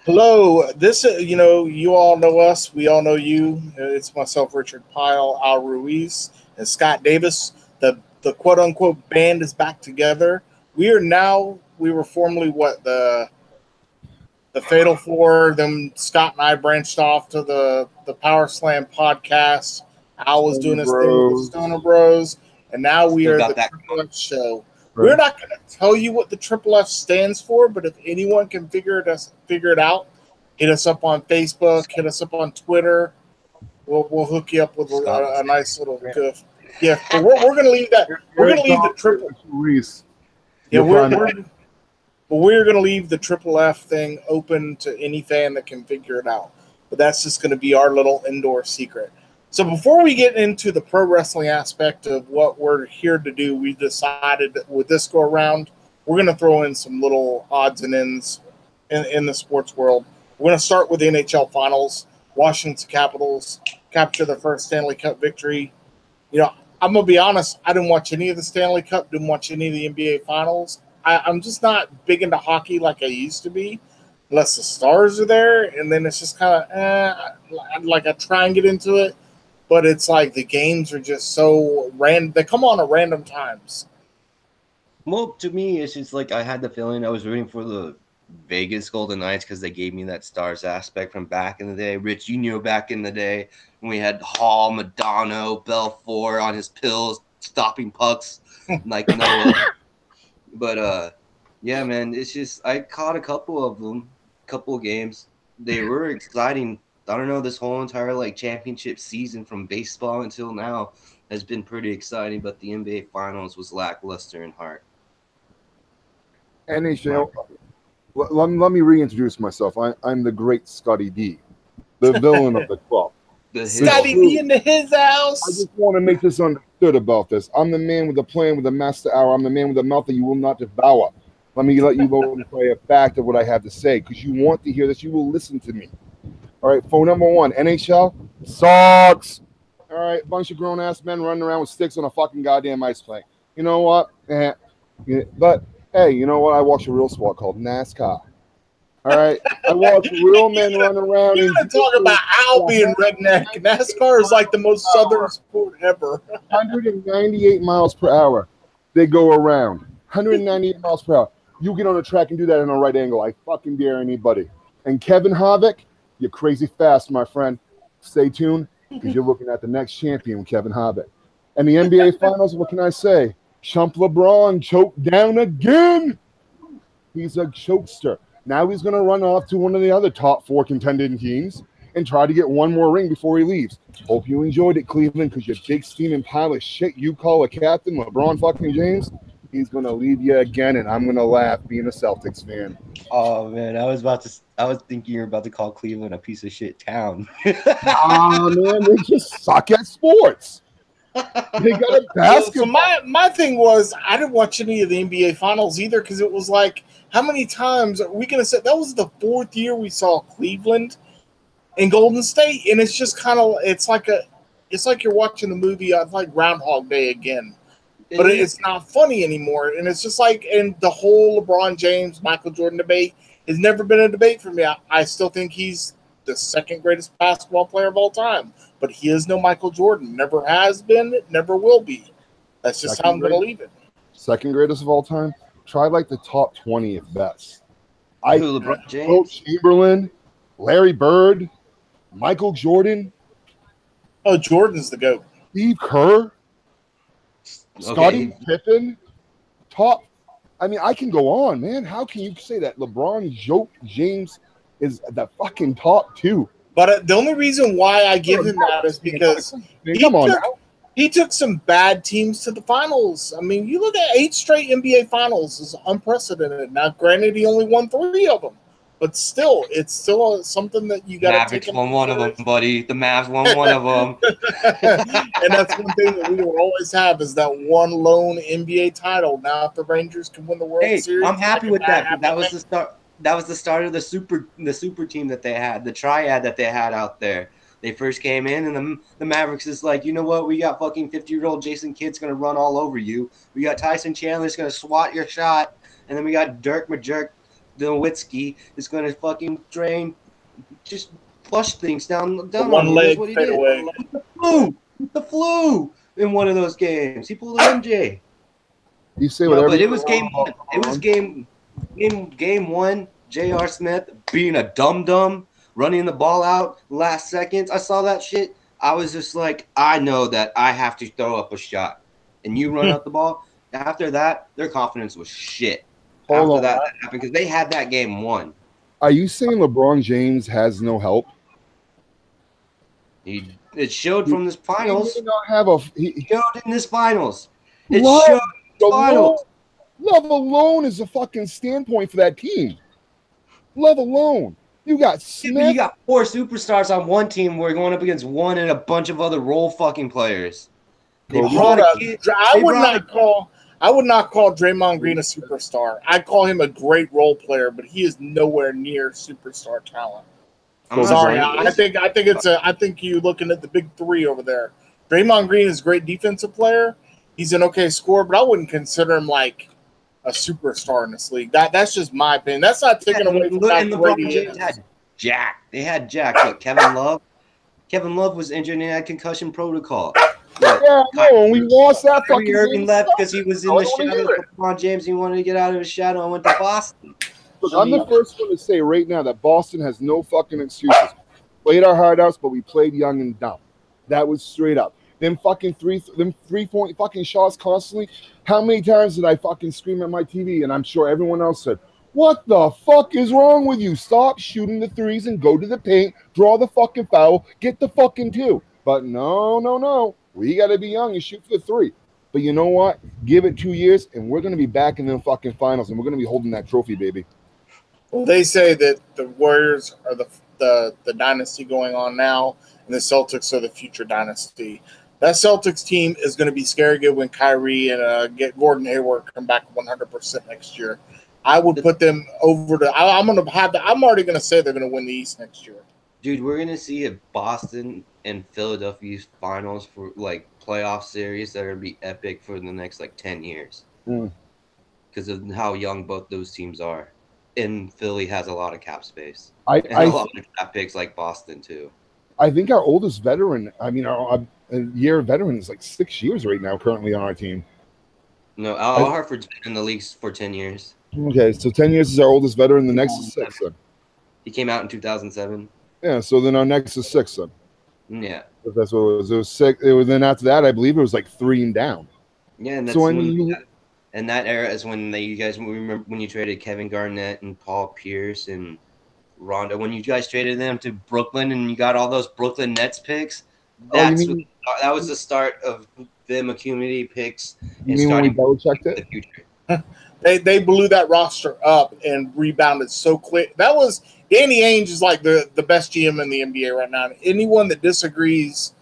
Hello. You all know us. We all know you. It's myself, Richard Pyle, Al Ruiz, and Scott Davis. The quote unquote band is back together. We were formerly the Fatal Four. Then Scott and I branched off to the Power Slam podcast. Al was doing Stoner his thing with the Bros. Stoner Bros, and now we Still are got the that Triple F Show. Right. We're not going to tell you what the Triple F stands for, but if anyone can figure it out, hit us up on Facebook, hit us up on Twitter. We'll hook you up with a nice little gift. Yeah, but we're going to leave that. We're going to leave the triple. Reese. Yeah, You'll we're going to leave the Triple F thing open to any fan that can figure it out. But that's just going to be our little indoor secret. So before we get into the pro wrestling aspect of what we're here to do, we decided that with this go around, we're going to throw in some little odds and ends in the sports world. We're going to start with the NHL Finals. Washington Capitals capture their first Stanley Cup victory. I'm going to be honest, I didn't watch any of the Stanley Cup, didn't watch any of the NBA Finals. I'm just not big into hockey like I used to be, unless the stars are there, and then it's just kind of, like I try and get into it, but it's like the games are just so random. They come on at random times. Well, to me, it's just like I had the feeling I was rooting for the Vegas Golden Knights because they gave me that stars aspect from back in the day. Rich, you knew back in the day when we had Hall, Madonna, Belfour on his pills, stopping pucks like Noah. But yeah, man, it's just I caught a couple of games. They were exciting. I don't know, this whole entire like championship season from baseball until now has been pretty exciting, but the NBA Finals was lackluster in heart. NHL. Let me reintroduce myself. I'm the great Scotty D, the villain of the club. Scotty D into his house. I just want to make this understood about this. I'm the man with the plan, with the master hour. I'm the man with the mouth that you will not devour. Let me let you go and play a fact of what I have to say, because you want to hear this. You will listen to me. All right, phone number one, NHL sucks. All right, bunch of grown-ass men running around with sticks on a fucking goddamn ice plank. You know what? But, hey, you know what? I watch a real sport called NASCAR. All right, I watch real men run around. You're going to talk about Al being redneck. NASCAR is like the most southern sport ever. 198 miles per hour. They go around. 198 miles per hour. You get on the track and do that in a right angle. I fucking dare anybody. And Kevin Harvick, you're crazy fast, my friend. Stay tuned, because you're looking at the next champion, Kevin Harvick. And the NBA Finals, what can I say? Chump LeBron choked down again. He's a chokester. Now he's going to run off to one of the other top 4 contending teams and try to get one more ring before he leaves. Hope you enjoyed it, Cleveland, because your big steaming pile of shit you call a captain, LeBron fucking James, he's going to leave you again, and I'm going to laugh being a Celtics fan. Oh man, I was thinking you were about to call Cleveland a piece of shit town. Man, they just suck at sports. They got a basketball. So my thing was, I didn't watch any of the NBA Finals either, because it was like, how many times are we going to say that was the 4th year we saw Cleveland and Golden State, and it's just kind of it's like you're watching the movie like Groundhog Day again, but it's not funny anymore, and it's just like, and the whole LeBron James Michael Jordan debate has never been a debate for me. I still think he's the second greatest basketball player of all time, but he is no Michael Jordan. Never has been, never will be. That's just how I'm going to leave it. Second greatest of all time. Try like the top 20 if best. LeBron James, Wilt Chamberlain, Larry Bird, Michael Jordan. Oh, Jordan's the GOAT. Steve Kerr, Scottie Pippen, top. I mean, I can go on, man. How can you say that LeBron James is the fucking top 2? But the only reason why I give him that is because he took some bad teams to the finals. I mean, you look at 8 straight NBA finals is unprecedented. Now, granted, he only won 3 of them, but still, it's still something that you got to take. Mavericks won one of them, buddy. The Mavs won one of them. And that's one thing that we will always have is that one lone NBA title. Now, if the Rangers can win the World Series, I'm happy with that. That was the start. That was the start of the super team that they had, the triad that they had out there. They first came in, and the Mavericks is like, you know what? We got fucking 50-year-old Jason Kidd's going to run all over you. We got Tyson Chandler's going to swat your shot. And then we got Dirk Majerk Nowitzki is going to fucking just flush things down The on one you. leg That's what he fade did. away. The flu in one of those games. He pulled an MJ. You say No, whatever. but it you was game want one. about It was LeBron. game one. J.R. Smith being a dum-dum, running the ball out last seconds. I saw that shit. I was just like, I know that I have to throw up a shot. And you run out the ball. After that, their confidence was shit. Hold After on. that happened because they had that game won. Are you saying LeBron James has no help? It showed from this He finals. may not have a. It showed in this finals. It Love showed in this finals. Love alone is a fucking standpoint for that team. Love alone. You got Smith. You got 4 superstars on one team. We're going up against one and a bunch of other role fucking players. They Kobe. brought Hold a up. kid. I would not call Draymond Green a superstar. I'd call him a great role player, but he is nowhere near superstar talent. I'm not Sorry, saying I think you looking at the big three over there. Draymond Green is a great defensive player. He's an okay scorer, but I wouldn't consider him like a superstar in this league. That's just my opinion. That's not taking away from and how great LeBron he James is. had Jack. They had Jack. Look, Kevin Love. Kevin Love was injured and had concussion protocol. Look, Yeah, no, and we lost that fucking Kyrie Irving game. left because he was in I the don't wanna shadow hear of LeBron James. He wanted to get out of his shadow and went to Boston. Look, I'm the first one to say right now that Boston has no fucking excuses. Played our hard outs, but we played young and dumb. That was straight up. Them 3-point fucking shots constantly. How many times did I fucking scream at my TV? And I'm sure everyone else said, "What the fuck is wrong with you? Stop shooting the threes and go to the paint, draw the fucking foul, get the fucking 2." But no. We got to be young and shoot for the 3. But you know what? Give it 2 years, and we're going to be back in the fucking finals, and we're going to be holding that trophy, baby. Well, they say that the Warriors are the dynasty going on now, and the Celtics are the future dynasty. That Celtics team is going to be scary good when Kyrie and get Gordon Hayward come back 100% next year. I would put them over to. I'm already going to say they're going to win the East next year. Dude, we're gonna see a Boston and Philadelphia finals for like playoff series that are gonna be epic for the next like 10 years because of how young both those teams are. And Philly has a lot of cap space and a lot of cap picks like Boston too. I think our oldest veteran, our year veteran is like 6 years right now currently on our team. No, Al Horford's been in the league for 10 years. Okay, so 10 years is our oldest veteran. The next is 6 then. He came out in 2007. Yeah, so then our next is 6 then. Yeah. If that's what it was. It was 6. It was then after that, I believe it was like 3 and down. Yeah, and that's So and that era is when you guys remember when you traded Kevin Garnett and Paul Pierce and Rondo. When you guys traded them to Brooklyn and you got all those Brooklyn Nets picks, that was the start of them accumulating picks and starting the future. They blew that roster up and rebounded so quick. That was Danny Ainge is like the best GM in the NBA right now. Anyone that disagrees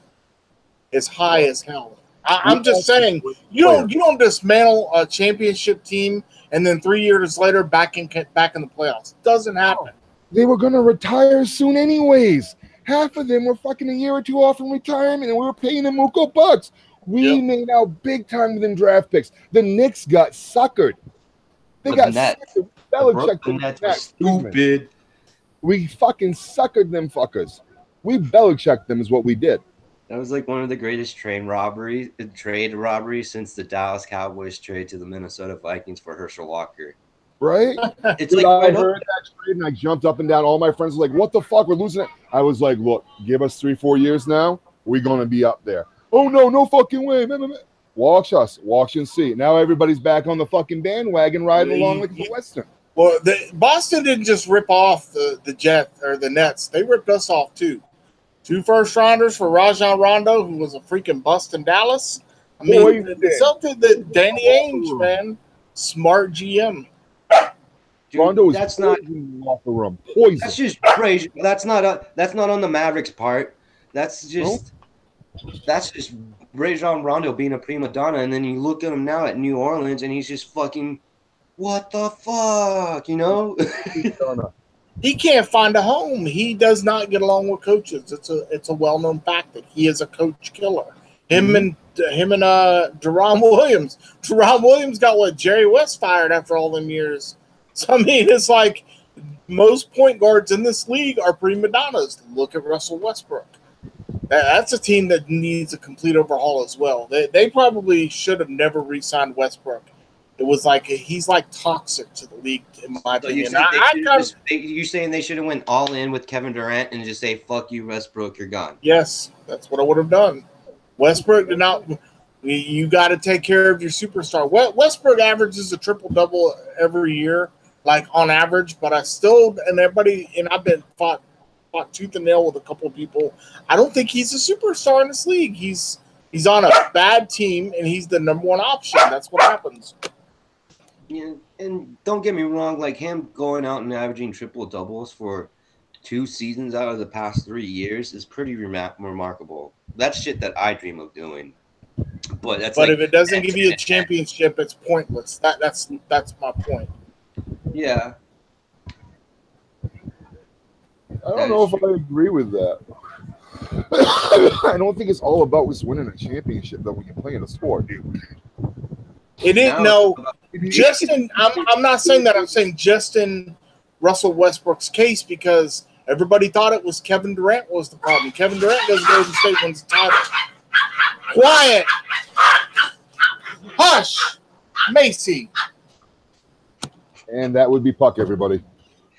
is high as hell. I'm just saying you don't dismantle a championship team and then 3 years later back in the playoffs. Doesn't happen. They were gonna retire soon anyways. Half of them were fucking a year or 2 off from retirement, and we were paying them Muko bucks. We made out big time with them draft picks. The Knicks got suckered. They got suckered. Belichick Nets were stupid. We fucking suckered them fuckers. We Belichicked them is what we did. That was like one of the greatest trade robberies since the Dallas Cowboys trade to the Minnesota Vikings for Herschel Walker. Right? It's Dude, like I heard that trade and I jumped up and down. All my friends were like, "What the fuck? We're losing it." I was like, "Look, give us 3-4 years now. We're gonna be up there." Oh no fucking way! Watch us, watch and see. Now everybody's back on the fucking bandwagon, riding along like the Western. Well, Boston didn't just rip off the Jets or the Nets; they ripped us off too. 2 first-rounders for Rajon Rondo, who was a freaking bust in Dallas. I mean, something that Danny Ainge, man, smart GM. Dude, Rondo that's not locker room poison. That's just crazy. That's not on the Mavericks' part. That's just Rajon Rondo being a prima donna, and then you look at him now at New Orleans, and he's just fucking, what the fuck, you know? He can't find a home. He does not get along with coaches. It's a well-known fact that he is a coach killer. Him and Deron Williams. Deron Williams got Jerry West fired after all them years So, I mean, it's like most point guards in this league are prima donnas. Look at Russell Westbrook. That's a team that needs a complete overhaul as well. They probably should have never re-signed Westbrook. It was like he's like toxic to the league, in my So opinion. you're saying they should have went all in with Kevin Durant and just say, fuck you, Westbrook, you're gone. Yes, that's what I would have done. Westbrook did not. You got to take care of your superstar. Westbrook averages a triple-double every year, like on average, but I still, and I've been fought tooth and nail with a couple of people. I don't think he's a superstar in this league. He's on a bad team, and he's the number one option. That's what happens. Yeah, and don't get me wrong, like him going out and averaging triple doubles for 2 seasons out of the past 3 years is pretty remarkable. That's shit that I dream of doing. But if it doesn't give you a championship, it's pointless. That's my point. Yeah. I don't know if I agree with that. I don't think it's all about just winning a championship though when you're playing a sport, dude. It didn't know. Justin, I'm not saying that. I'm saying just in Russell Westbrook's case because everybody thought it was Kevin Durant was the problem. Kevin Durant doesn't go to the state wins the title. Quiet. Hush. Macy. And that would be Puck, everybody.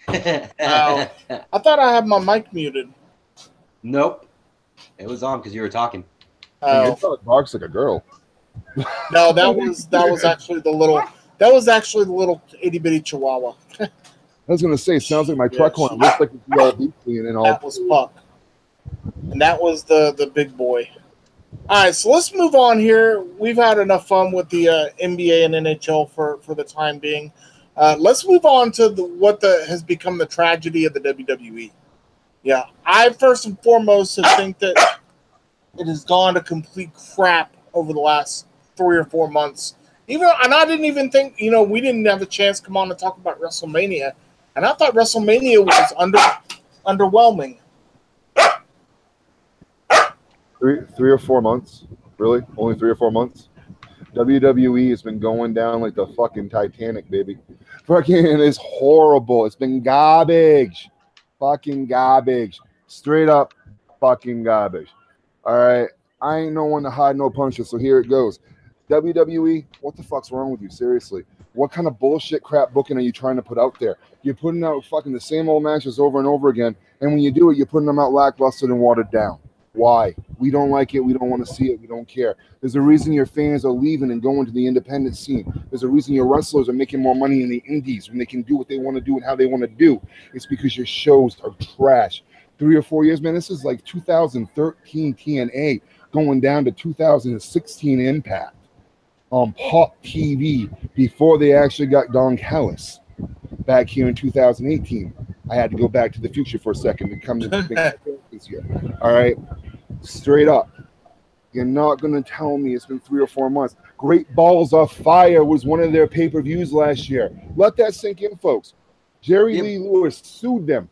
I thought I had my mic muted. Nope. It was on because you were talking. You thought barks like a girl. No, that was actually the little itty bitty chihuahua. I was gonna say, sounds like my truck horn. Looks like it's all beefy and all. That was Puck, and that was the big boy. All right, so let's move on here. We've had enough fun with the NBA and NHL for the time being. Let's move on to what has become the tragedy of the WWE. Yeah, I first and foremost think that it has gone to complete crap over the last 3 or 4 months. And I didn't even think, we didn't have a chance to come on and talk about WrestleMania, and I thought WrestleMania was underwhelming. 3 or 4 months, really? Only 3 or 4 months? WWE has been going down like the fucking Titanic, baby. Fucking, it's horrible. It's been garbage. Fucking garbage. Straight up fucking garbage. All right. I ain't no one to hide no punches, so here it goes. WWE, what the fuck's wrong with you? Seriously. What kind of bullshit crap booking are you trying to put out there? You're putting out fucking the same old matches over and over again, and when you do it, you're putting them out lackluster and watered down. Why? We don't like it. We don't want to see it. We don't care. There's a reason your fans are leaving and going to the independent scene. There's a reason your wrestlers are making more money in the indies when they can do what they want to do and how they want to do. It's because your shows are trash. 3 or 4 years, man, this is like 2013 TNA going down to 2016 Impact on Pop TV before they actually got Don Callis back here in 2018. I had to go back to the future for a second to come to this year. All right, straight up. You're not going to tell me it's been 3 or 4 months. Great Balls of Fire was one of their pay-per-views last year. Let that sink in, folks. Jerry Lee Lewis sued them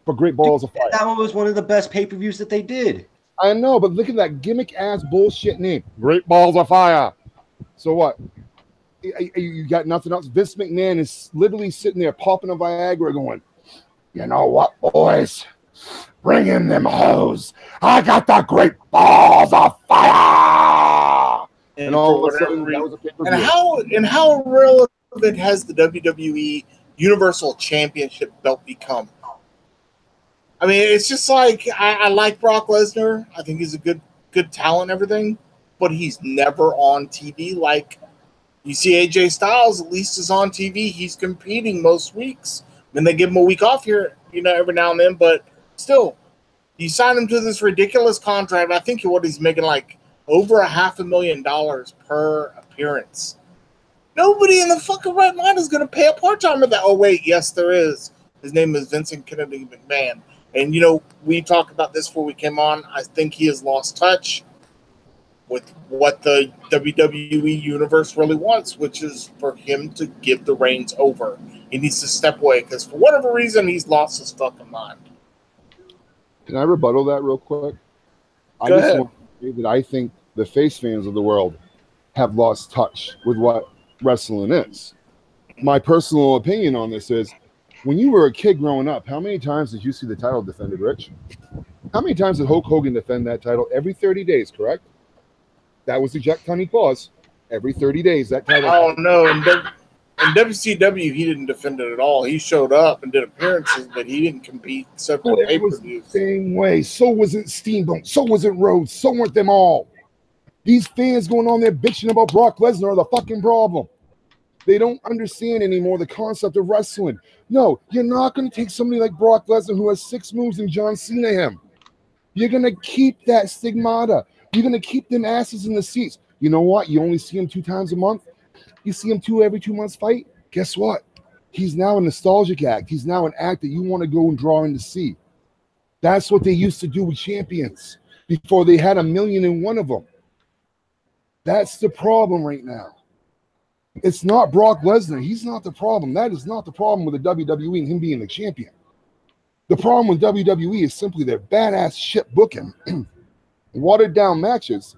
for Great Balls of Fire. That one was one of the best pay-per-views that they did. I know, but look at that gimmick-ass bullshit name. Great Balls of Fire. So what? You got nothing else? Vince McMahon is literally sitting there popping a Viagra going, you know what, boys? Bring in them hoes. I got the Great Balls of Fire. And all of a sudden, that was a pay-per-view. And how relevant has the WWE Universal Championship belt become? I mean, it's just like I like Brock Lesnar. I think he's a good talent and everything, but he's never on TV. Like you see AJ Styles, at least is on TV. He's competing most weeks. Then they give him a week off here, every now and then, but still, you sign him to this ridiculous contract. I think what he's making like over $500,000 per appearance. Nobody in the fucking right mind is going to pay a part-timer that. Oh, wait, yes, there is. His name is Vincent Kennedy McMahon. And, we talked about this before we came on. I think he has lost touch with what the WWE Universe really wants, which is for him to give the reins over. He needs to step away because for whatever reason, he's lost his fucking mind. Can I rebuttal that real quick? Go ahead. Want to say that I think the face fans of the world have lost touch with what wrestling is. my personal opinion on this is, when you were a kid growing up, how many times did you see the title defended, Rich? How many times did Hulk Hogan defend that title? Every 30 days, correct? That was the Jack Tunney clause. Every 30 days, that title. Oh no! In WCW, he didn't defend it at all. He showed up and did appearances, but he didn't compete separate It was the pay-per-views. same way. So wasn't Steamboat. So wasn't Rhodes. So weren't them all. These fans going on there bitching about Brock Lesnar are the fucking problem. They don't understand anymore the concept of wrestling. No, you're not going to take somebody like Brock Lesnar who has 6 moves and John Cena him. You're going to keep that stigmata. You're going to keep them asses in the seats. You know what? You only see him 2 times a month. You see him every 2 months fight. Guess what? He's now a nostalgic act. He's now an act that you want to go and draw in to see. That's what they used to do with champions before they had 1,000,001 of them. That's the problem right now. It's not Brock Lesnar. He's not the problem. That is not the problem with the WWE and him being the champion. The problem with WWE is simply their badass shit booking, watered down matches,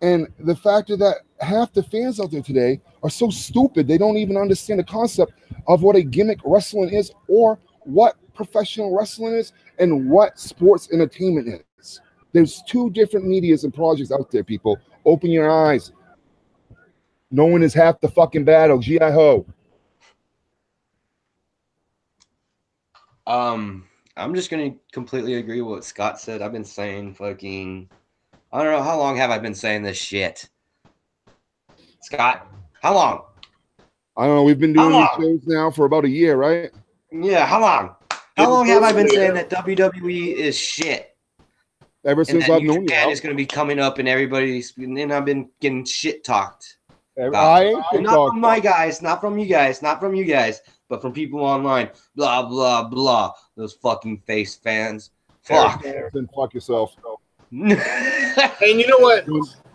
and the fact that half the fans out there today are so stupid they don't even understand the concept of what a gimmick wrestling is, or what professional wrestling is, and what sports entertainment is. There's 2 different medias and projects out there, people. Open your eyes. Knowing is half the fucking battle. G.I. Ho. I'm just gonna completely agree with what Scott said. I've been saying fucking, I don't know how long have I been saying this shit. Scott, how long? I don't know. We've been doing these shows now for about a year, right? Yeah, how long? How long have I been saying that WWE is shit? Ever since I've known you. Japan is going to be coming up, and and I've been getting shit talked. Not from my guys, not from you guys, but from people online. Blah blah blah. Those fucking face fans. Fuck. Then fuck yourself. And you know what?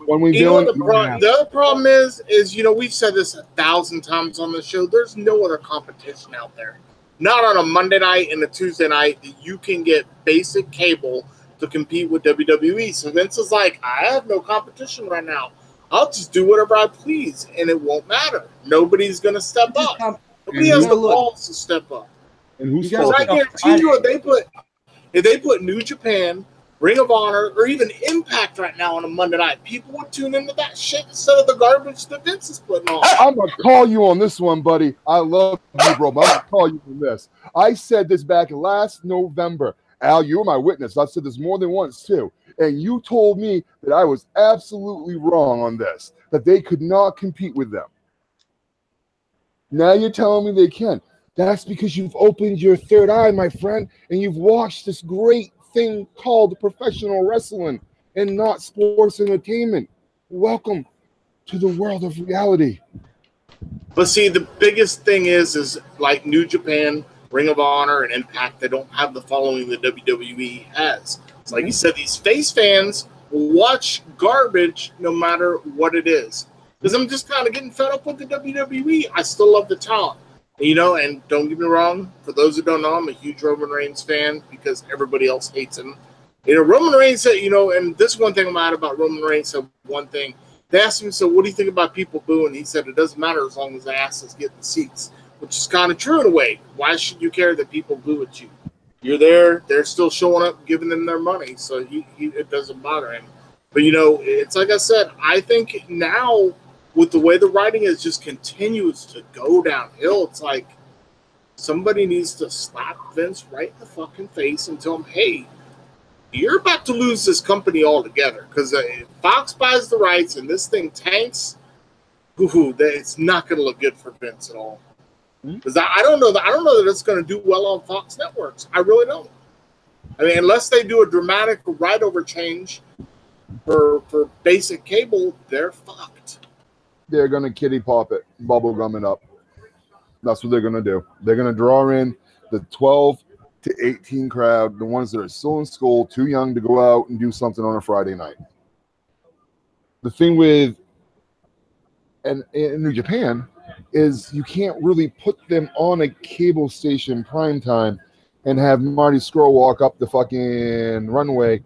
When we the other problem is we've said this 1,000 times on the show. There's no other competition out there. Not on a Monday night and a Tuesday night that you can get basic cable to compete with WWE. So Vince is like, I have no competition right now. I'll just do whatever I please, and it won't matter. Nobody's going to step up. Nobody has the balls to step up. And who's Because I guarantee you, if they put New Japan, Ring of Honor, or even Impact right now on a Monday night, people would tune into that shit instead of the garbage that Vince is putting on. I'm going to call you on this one, buddy. I love you, bro, but I'm going to call you on this. I said this back last November. Al, you were my witness. I've said this more than once, too. And you told me that I was absolutely wrong on this, that they could not compete with them. Now you're telling me they can. That's because you've opened your third eye, my friend, and you've watched this great thing called professional wrestling and not sports entertainment. Welcome to the world of reality. But see, the biggest thing is like New Japan, Ring of Honor, and Impact, they don't have the following that WWE has. It's like you said, these face fans will watch garbage no matter what it is. Because I'm just kind of getting fed up with the WWE. I still love the talent. And don't get me wrong, for those who don't know, I'm a huge Roman Reigns fan because everybody else hates him. Roman Reigns said, and this one thing I'm mad about Roman Reigns said one thing. They asked him, so what do you think about people booing? He said, it doesn't matter as long as the asses get the seats, which is kind of true in a way. Why should you care that people boo at you? You're there, they're still showing up, giving them their money, so it doesn't bother him. But, it's like I said, I think now with the way the writing is just continues to go downhill, it's like somebody needs to slap Vince right in the fucking face and tell him, hey, you're about to lose this company altogether. Because if Fox buys the rights and this thing tanks, it's not going to look good for Vince at all. Because I don't know that it's going to do well on Fox networks. I really don't. I mean, unless they do a dramatic right-over change for basic cable, they're fucked. They're going to kitty pop it, bubble gum it up. That's what they're going to do. They're going to draw in the 12 to 18 crowd, the ones that are still in school, too young to go out and do something on a Friday night. The thing with in New Japan is you can't really put them on a cable station primetime and have Marty Scurll walk up the fucking runway,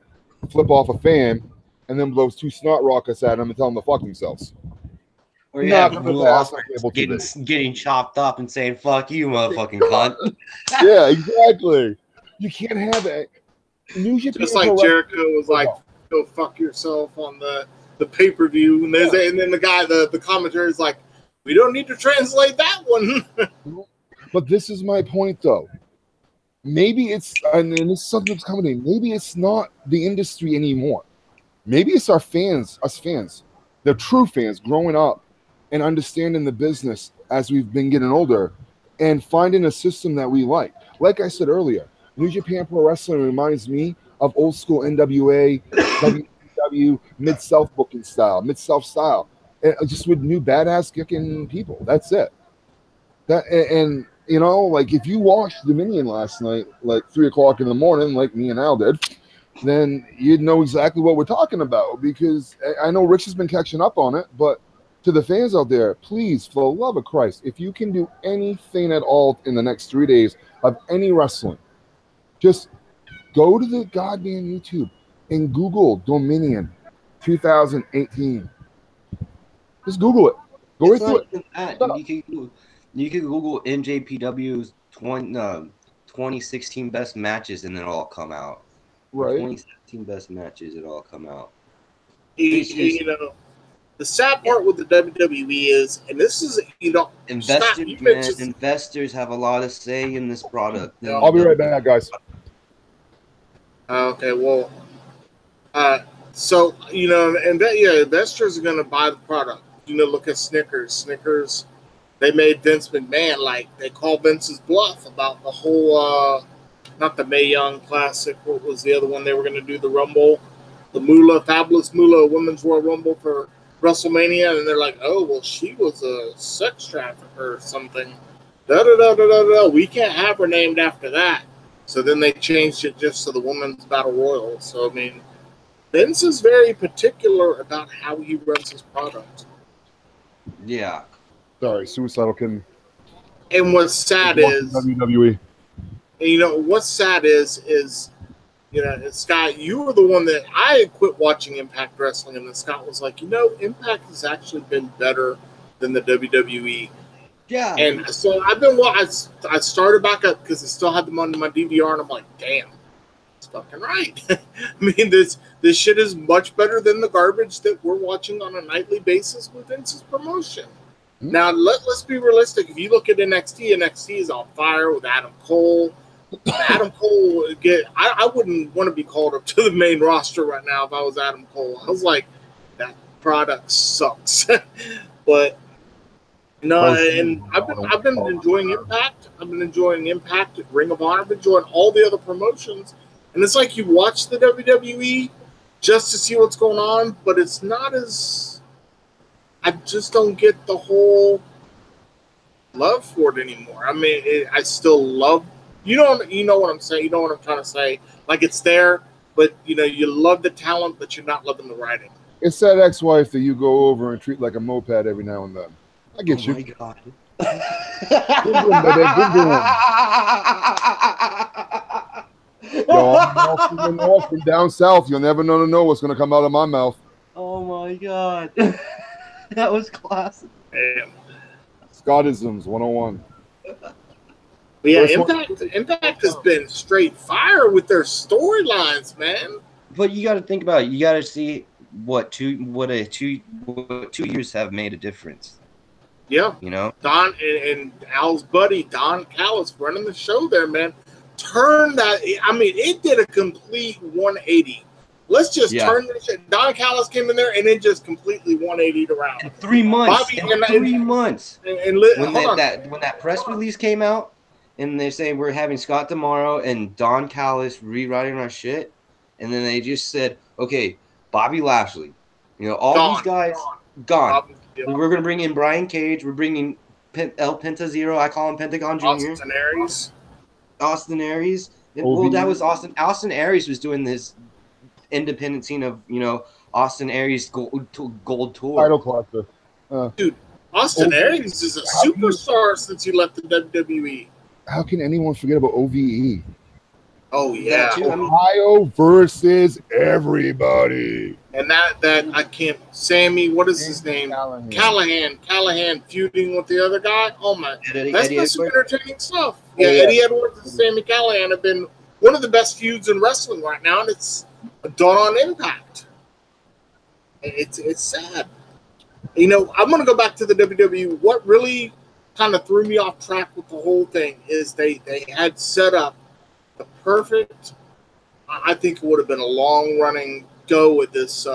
flip off a fan, and then blows 2 snot rockets at them and tell them to fuck themselves. Or you Not have gonna Will pass on Ospreay cable TV. getting chopped up and saying "fuck you, motherfucking cunt." Yeah, exactly. You can't have it. New Japan Just like Pro Jericho was Wrestling- like, "Go fuck yourself" on the pay per view, and then the guy, the commentary is like, "We don't need to translate that one." But this is my point, though. Maybe it's, and this is something that's coming. Maybe it's not the industry anymore. Maybe it's our fans, us fans, the true fans, growing up and understanding the business as we've been getting older, and finding a system that we like. Like I said earlier, New Japan Pro Wrestling reminds me of old school NWA, WCW, Mid-South booking style, Mid-South style, and just with new badass kicking people. That's it. And you know, like if you watched Dominion last night, like 3 o'clock in the morning, like me and Al did, then you'd know exactly what we're talking about, because I know Rich has been catching up on it, but to the fans out there, please, for the love of Christ, if you can do anything at all in the next 3 days of any wrestling, just go to the goddamn YouTube and Google Dominion 2018. Just Google it. Go right It's through not it. even that, dude. You could Google NJPW's 2016 best matches, and it'll all come out. Right. 2017 best matches, it'll all come out. You know, the sad part with the WWE is, and this is, you know, Investors, Scott, you man, mentioned- investors have a lot of say in this product. I'll be right back, guys. Okay, well, so you know, and that, yeah, investors are going to buy the product. You know, look at Snickers. Snickers, they made Vince McMahon, like, they called Vince's bluff about the whole, not the Mae Young Classic. What was the other one they were going to do? The Rumble, the Moolah, Fabulous Moolah Women's Royal Rumble for WrestleMania, and they're like, oh, well, she was a sex trafficker or something. We can't have her named after that. So then they changed it just to the Women's Battle Royal. So, I mean, Vince is very particular about how he runs his product. Yeah. Sorry, suicidal kitten. And what's sad is, WWE. and you know, what's sad is, you know, Scott, you were the one that I had quit watching Impact Wrestling, and then Scott was like, you know, Impact has actually been better than the WWE. Yeah. And so I've been, I started back up because I still had them on my DVR, and I'm like, damn, it's fucking right. I mean, this shit is much better than the garbage that we're watching on a nightly basis with Vince's promotion. Mm-hmm. Now, let's be realistic. If you look at NXT is on fire with Adam Cole. Adam Cole, I wouldn't want to be called up to the main roster right now if I was Adam Cole. I was like, that product sucks. But no, and I've been enjoying Impact. I've been enjoying Impact at Ring of Honor. I've been enjoying all the other promotions. And it's like you watch the WWE just to see what's going on, but it's not as, I just don't get the whole love for it anymore. I mean, I still love, you know what I'm saying. You know what I'm trying to say. Like, it's there, but you know, you love the talent, but you're not loving the writing. It's that ex-wife that you go over and treat like a moped every now and then. I get you. Oh my God. Yo, I'm from the north, from down south. You'll never know what's going to come out of my mouth. Oh my God. That was classic. Damn. Scottisms 101. But yeah, First Impact has been straight fire with their storylines, man. But you got to think about it. You got to see what 2 years have made a difference. Yeah. You know? Don and Al's buddy, Don Callis, running the show there, man. Turn that, I mean, it did a complete 180. Let's just turn this shit. Don Callis came in there and it just completely 180'd around. In 3 months. Bobby, in 3 months. And when that press release came out and they say we're having Scott tomorrow and Don Callis rewriting our shit, and then they just said, okay, Bobby Lashley, you know, all these guys gone. Bobby, yeah. We're going to bring in Brian Cage. We're bringing El Penta Zero. I call him Pentagon Jr. Austin Aries. Well, that was Austin. Austin Aries was doing this independent scene of, you know, Austin Aries gold tour. Title cluster. Dude, Austin Aries is a superstar since he left the WWE. How can anyone forget about OVE? Oh yeah, That too. I mean, Ohio versus everybody. and that I can't. Sammy, what is his name? Callahan feuding with the other guy. Oh my, that's been some entertaining stuff. Yeah, Eddie Edwards and Sammy Callahan have been one of the best feuds in wrestling right now, and it's done on Impact. It's sad. You know, I'm going to go back to the WWE. What really kind of threw me off track with the whole thing is they had set up the perfect. I think it would have been a long running go with this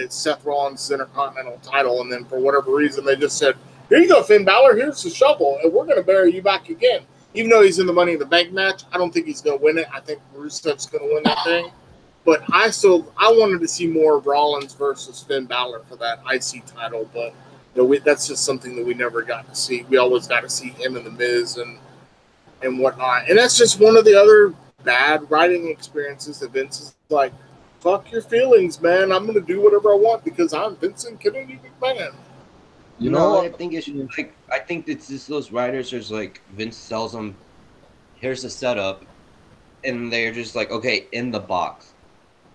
Seth Rollins Intercontinental title, and then for whatever reason they just said, "Here you go, Finn Balor. Here's the shovel, and we're going to bury you back again." Even though he's in the Money in the Bank match, I don't think he's going to win it. I think Rusev's going to win that thing. But I wanted to see more of Rollins versus Finn Balor for that IC title, but that's just something that we never got to see. We always got to see him and The Miz and whatnot. And that's just one of the other bad writing experiences that Vince is like, fuck your feelings, man. I'm going to do whatever I want because I'm Vincent Kennedy McMahon. You know, I think it's like, I think it's just those writers. There's like Vince tells them, here's the setup, and they're just like, okay, in the box.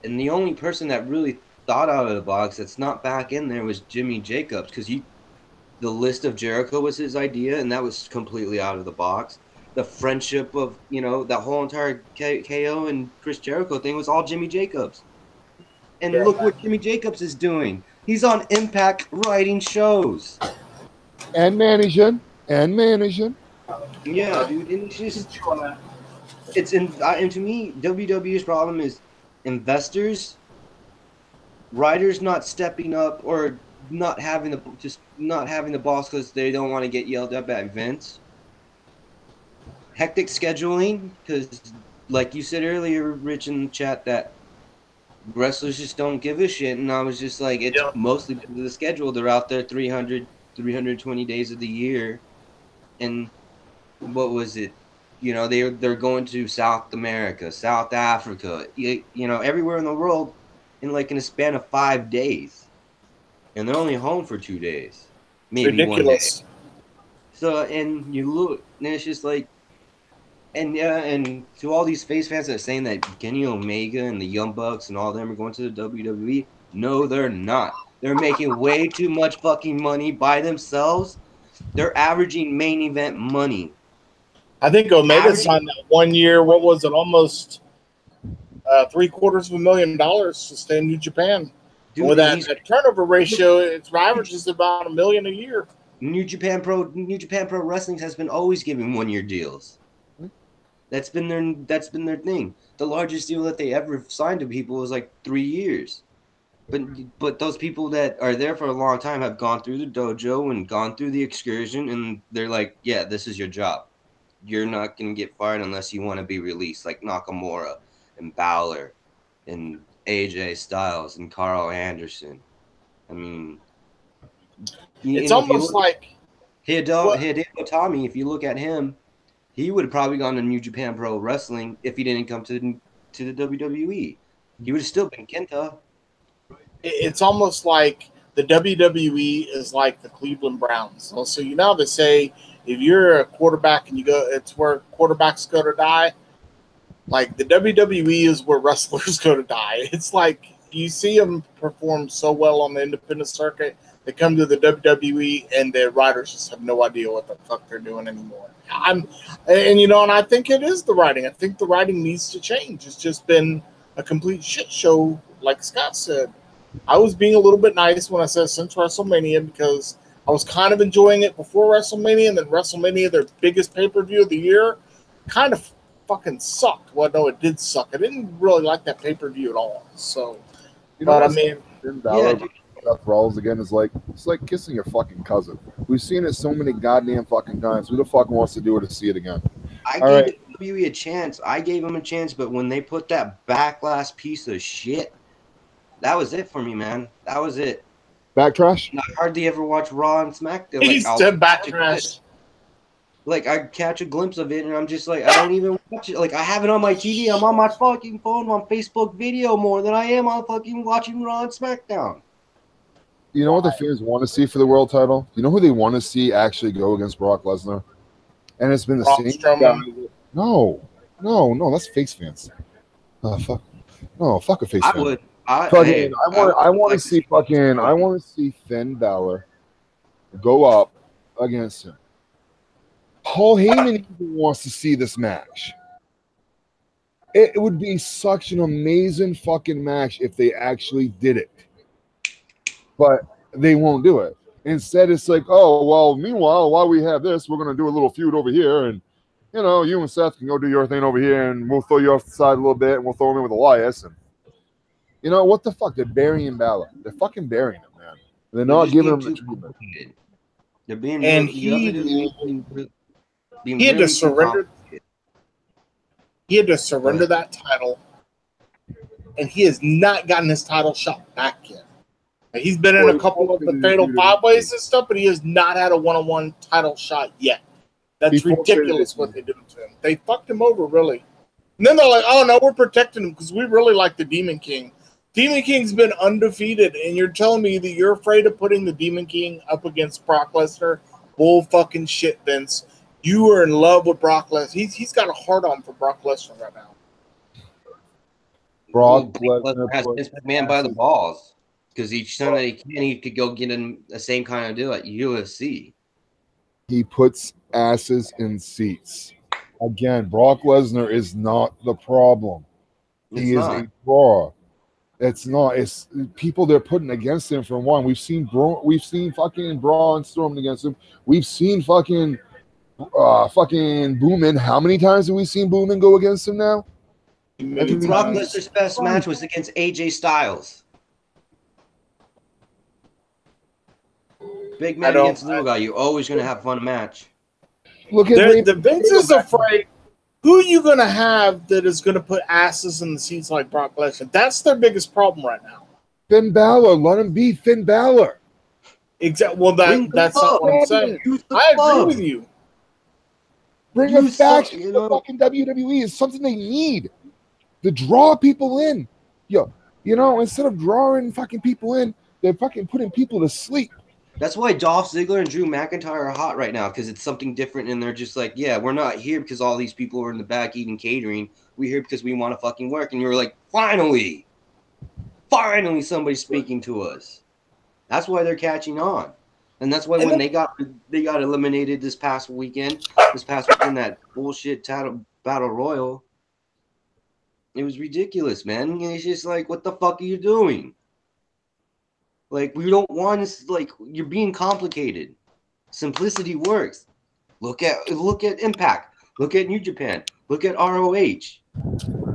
And the only person that really thought out of the box that's not back in there was Jimmy Jacobs, because the list of Jericho was his idea, and that was completely out of the box. The friendship of, that whole entire KO and Chris Jericho thing was all Jimmy Jacobs. And look what Jimmy Jacobs is doing. He's on Impact writing shows. And managing. Yeah, dude. And it's just, and to me, WWE's problem is investors, writers not stepping up, or not having the boss because they don't want to get yelled up at Vince. Hectic scheduling, because like you said earlier, Rich, in the chat, that wrestlers just don't give a shit, and I was just like, it's mostly because of the schedule. They're out there 320 days of the year, and what was it? They're going to South America, South Africa, everywhere in the world in a span of 5 days, and they're only home for 2 days, maybe ridiculous. 1 day. So, and you look, and it's just like, and to all these face fans that are saying that Kenny Omega and the Young Bucks and all of them are going to the WWE, no, they're not. They're making way too much fucking money by themselves. They're averaging main event money. I think Omega signed that 1 year. What was it? Almost $750,000 to stay in New Japan. Dude, with that turnover ratio, its averages about $1 million a year. New Japan Pro Wrestling has been always giving 1 year deals. That's been their thing. The largest deal that they ever signed to people was 3 years. But those people that are there for a long time have gone through the dojo and gone through the excursion, and they're like, yeah, this is your job. You're not going to get fired unless you want to be released, like Nakamura and Balor and AJ Styles and Carl Anderson. I mean, it's almost like Hideo Itami, if you look at him, he would have probably gone to New Japan Pro Wrestling if he didn't come to the WWE. He would have still been Kenta. It's almost like the WWE is like the Cleveland Browns. So they say if you're a quarterback and it's where quarterbacks go to die. Like the WWE is where wrestlers go to die. It's like you see them perform so well on the independent circuit. They come to the WWE and the writers just have no idea what the fuck they're doing anymore. And I think it is the writing. I think the writing needs to change. It's just been a complete shit show, like Scott said. I was being a little bit nice when I said since WrestleMania because I was kind of enjoying it before WrestleMania, and then WrestleMania, their biggest pay-per-view of the year, kind of fucking sucked. Well, no, it did suck. I didn't really like that pay-per-view at all. So, Seth Rollins again is it's like kissing your fucking cousin. We've seen it so many goddamn fucking times. Who the fuck wants to do it to see it again? I gave WWE a chance. I gave them a chance, but when they put that backlash piece of shit, that was it for me, man. That was it. Backtrash? I hardly ever watch Raw and SmackDown. He said backtrash. I catch a glimpse of it, and I'm just like, I don't even watch it. I have it on my TV. I'm on my fucking phone on Facebook video more than I am on fucking watching Raw and SmackDown. You know what the fans want to see for the world title? You know who they want to see actually go against Brock Lesnar? And it's been the same guy. No, that's face fans. Oh fuck! No, fuck a face I fan. would. Fucking, I want to like see fucking, I want to see Finn Balor go up against him. Paul Heyman even wants to see this match. It would be such an amazing fucking match if they actually did it, but they won't do it. Instead, it's like, oh well. Meanwhile, while we have this, we're gonna do a little feud over here, and you know, you and Seth can go do your thing over here, and we'll throw you off the side a little bit, and we'll throw him in with Elias, and you know what the fuck? They're burying Balor. They're fucking burying him, man. They're not giving him the treatment. They're being And being he had to really surrender. He had to surrender that title, and he has not gotten his title shot back yet. He's been in a couple of the Fatal 5-Ways and stuff, but he has not had a one-on-one title shot yet. That's ridiculous what they did to him. They fucked him over, really. And then they're like, oh, no, we're protecting him because we really like the Demon King. Demon King's been undefeated, and you're telling me that you're afraid of putting the Demon King up against Brock Lesnar? Bull fucking shit, Vince. You are in love with Brock Lesnar. He's got a hard-on for Brock Lesnar right now. Brock Lesnar has Vince McMahon by the balls. Because each time that he can, he could go get in the same kind of deal at UFC. He puts asses in seats. Again, Brock Lesnar is not the problem. He is a draw. It's not. It's people they're putting against him for one. We've seen fucking Braun Strowman against him. We've seen fucking Boomin. How many times have we seen Boomin go against him now? Brock Lesnar's best match was against AJ Styles. Big man against little guy. You're always going to have a fun match. Look at the Vince is afraid. Who are you going to have that is going to put asses in the seats like Brock Lesnar? That's their biggest problem right now. Finn Balor. Let him be Finn Balor. Exactly. Well, that's not what I'm saying. I agree with you. Bring a faction to the fucking WWE is something they need to draw people in. Yo, you know, instead of drawing fucking people in, they're fucking putting people to sleep. That's why Dolph Ziggler and Drew McIntyre are hot right now, because it's something different, and they're just like, yeah, we're not here because all these people are in the back eating catering. We're here because we want to fucking work. And you're like, finally somebody's speaking to us. That's why they're catching on. And that's why when they got eliminated this past weekend, that bullshit battle royal, it was ridiculous, man. And it's just like, what the fuck are you doing? Like, we don't want to, like, you're being complicated. Simplicity works. Look at Impact. Look at New Japan. Look at ROH.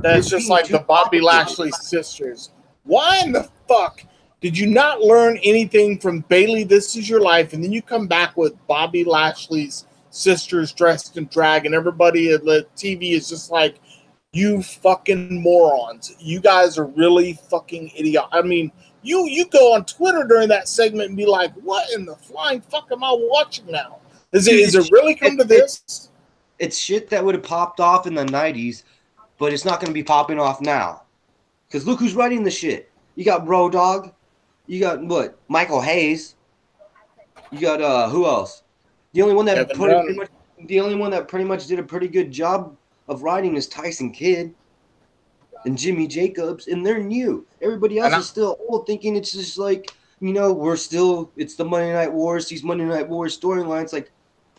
That's just like the Bobby Lashley sisters. Why in the fuck did you not learn anything from Bayley, This Is Your Life, and then you come back with Bobby Lashley's sisters dressed in drag, and everybody at the TV is just like, you fucking morons. You guys are really fucking idiot. I mean, you go on Twitter during that segment and be like, what in the flying fuck am I watching now? Is it really come to this? It's shit that would have popped off in the 90s, but it's not going to be popping off now. Because look who's writing the shit. You got Road Dogg. You got, what, Michael Hayes. You got, who else? The only one that pretty much did a pretty good job of writing is Tyson Kidd and Jimmy Jacobs, and they're new. Everybody else is still old, thinking it's just like, you know, it's the Monday Night Wars, these Monday Night Wars storylines, like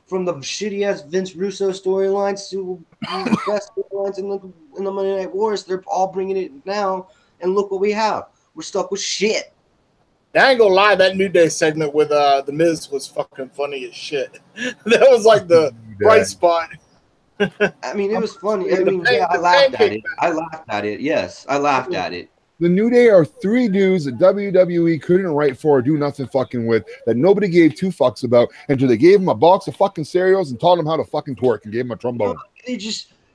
from the shitty-ass Vince Russo storylines to the best storylines in the Monday Night Wars. They're all bringing it now, and look what we have. We're stuck with shit. I ain't gonna lie, that New Day segment with The Miz was fucking funny as shit. That was like the bright spot. I mean, it was funny. I mean, yeah, I laughed at it. Yes, I laughed at it. The New Day are three dudes that WWE couldn't write for or do nothing fucking with, that nobody gave two fucks about until they gave them a box of fucking cereals and taught them how to fucking twerk and gave them a trombone.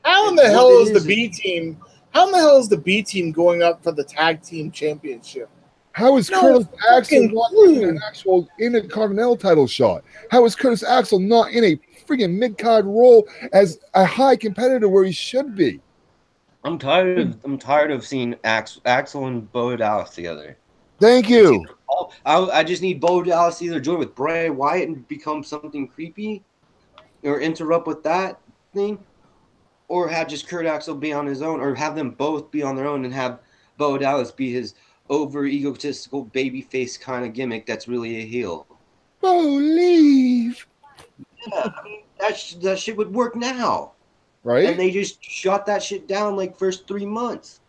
How in the hell is the B team? How in the hell is the B team going up for the tag team championship? How is Curtis Axel not in an actual Intercontinental title shot? How is Curtis Axel not in a freaking mid-card role as a high competitor where he should be? I'm tired of seeing Axel and Bo Dallas together. Thank you. I just need Bo Dallas to either join with Bray Wyatt and become something creepy, or interrupt with that thing, or have just Kurt Axel be on his own, or have them both be on their own and have Bo Dallas be his over egotistical babyface kind of gimmick that's really a heel. Believe. Yeah, I mean, that shit would work now. Right? And they just shot that shit down like first 3 months.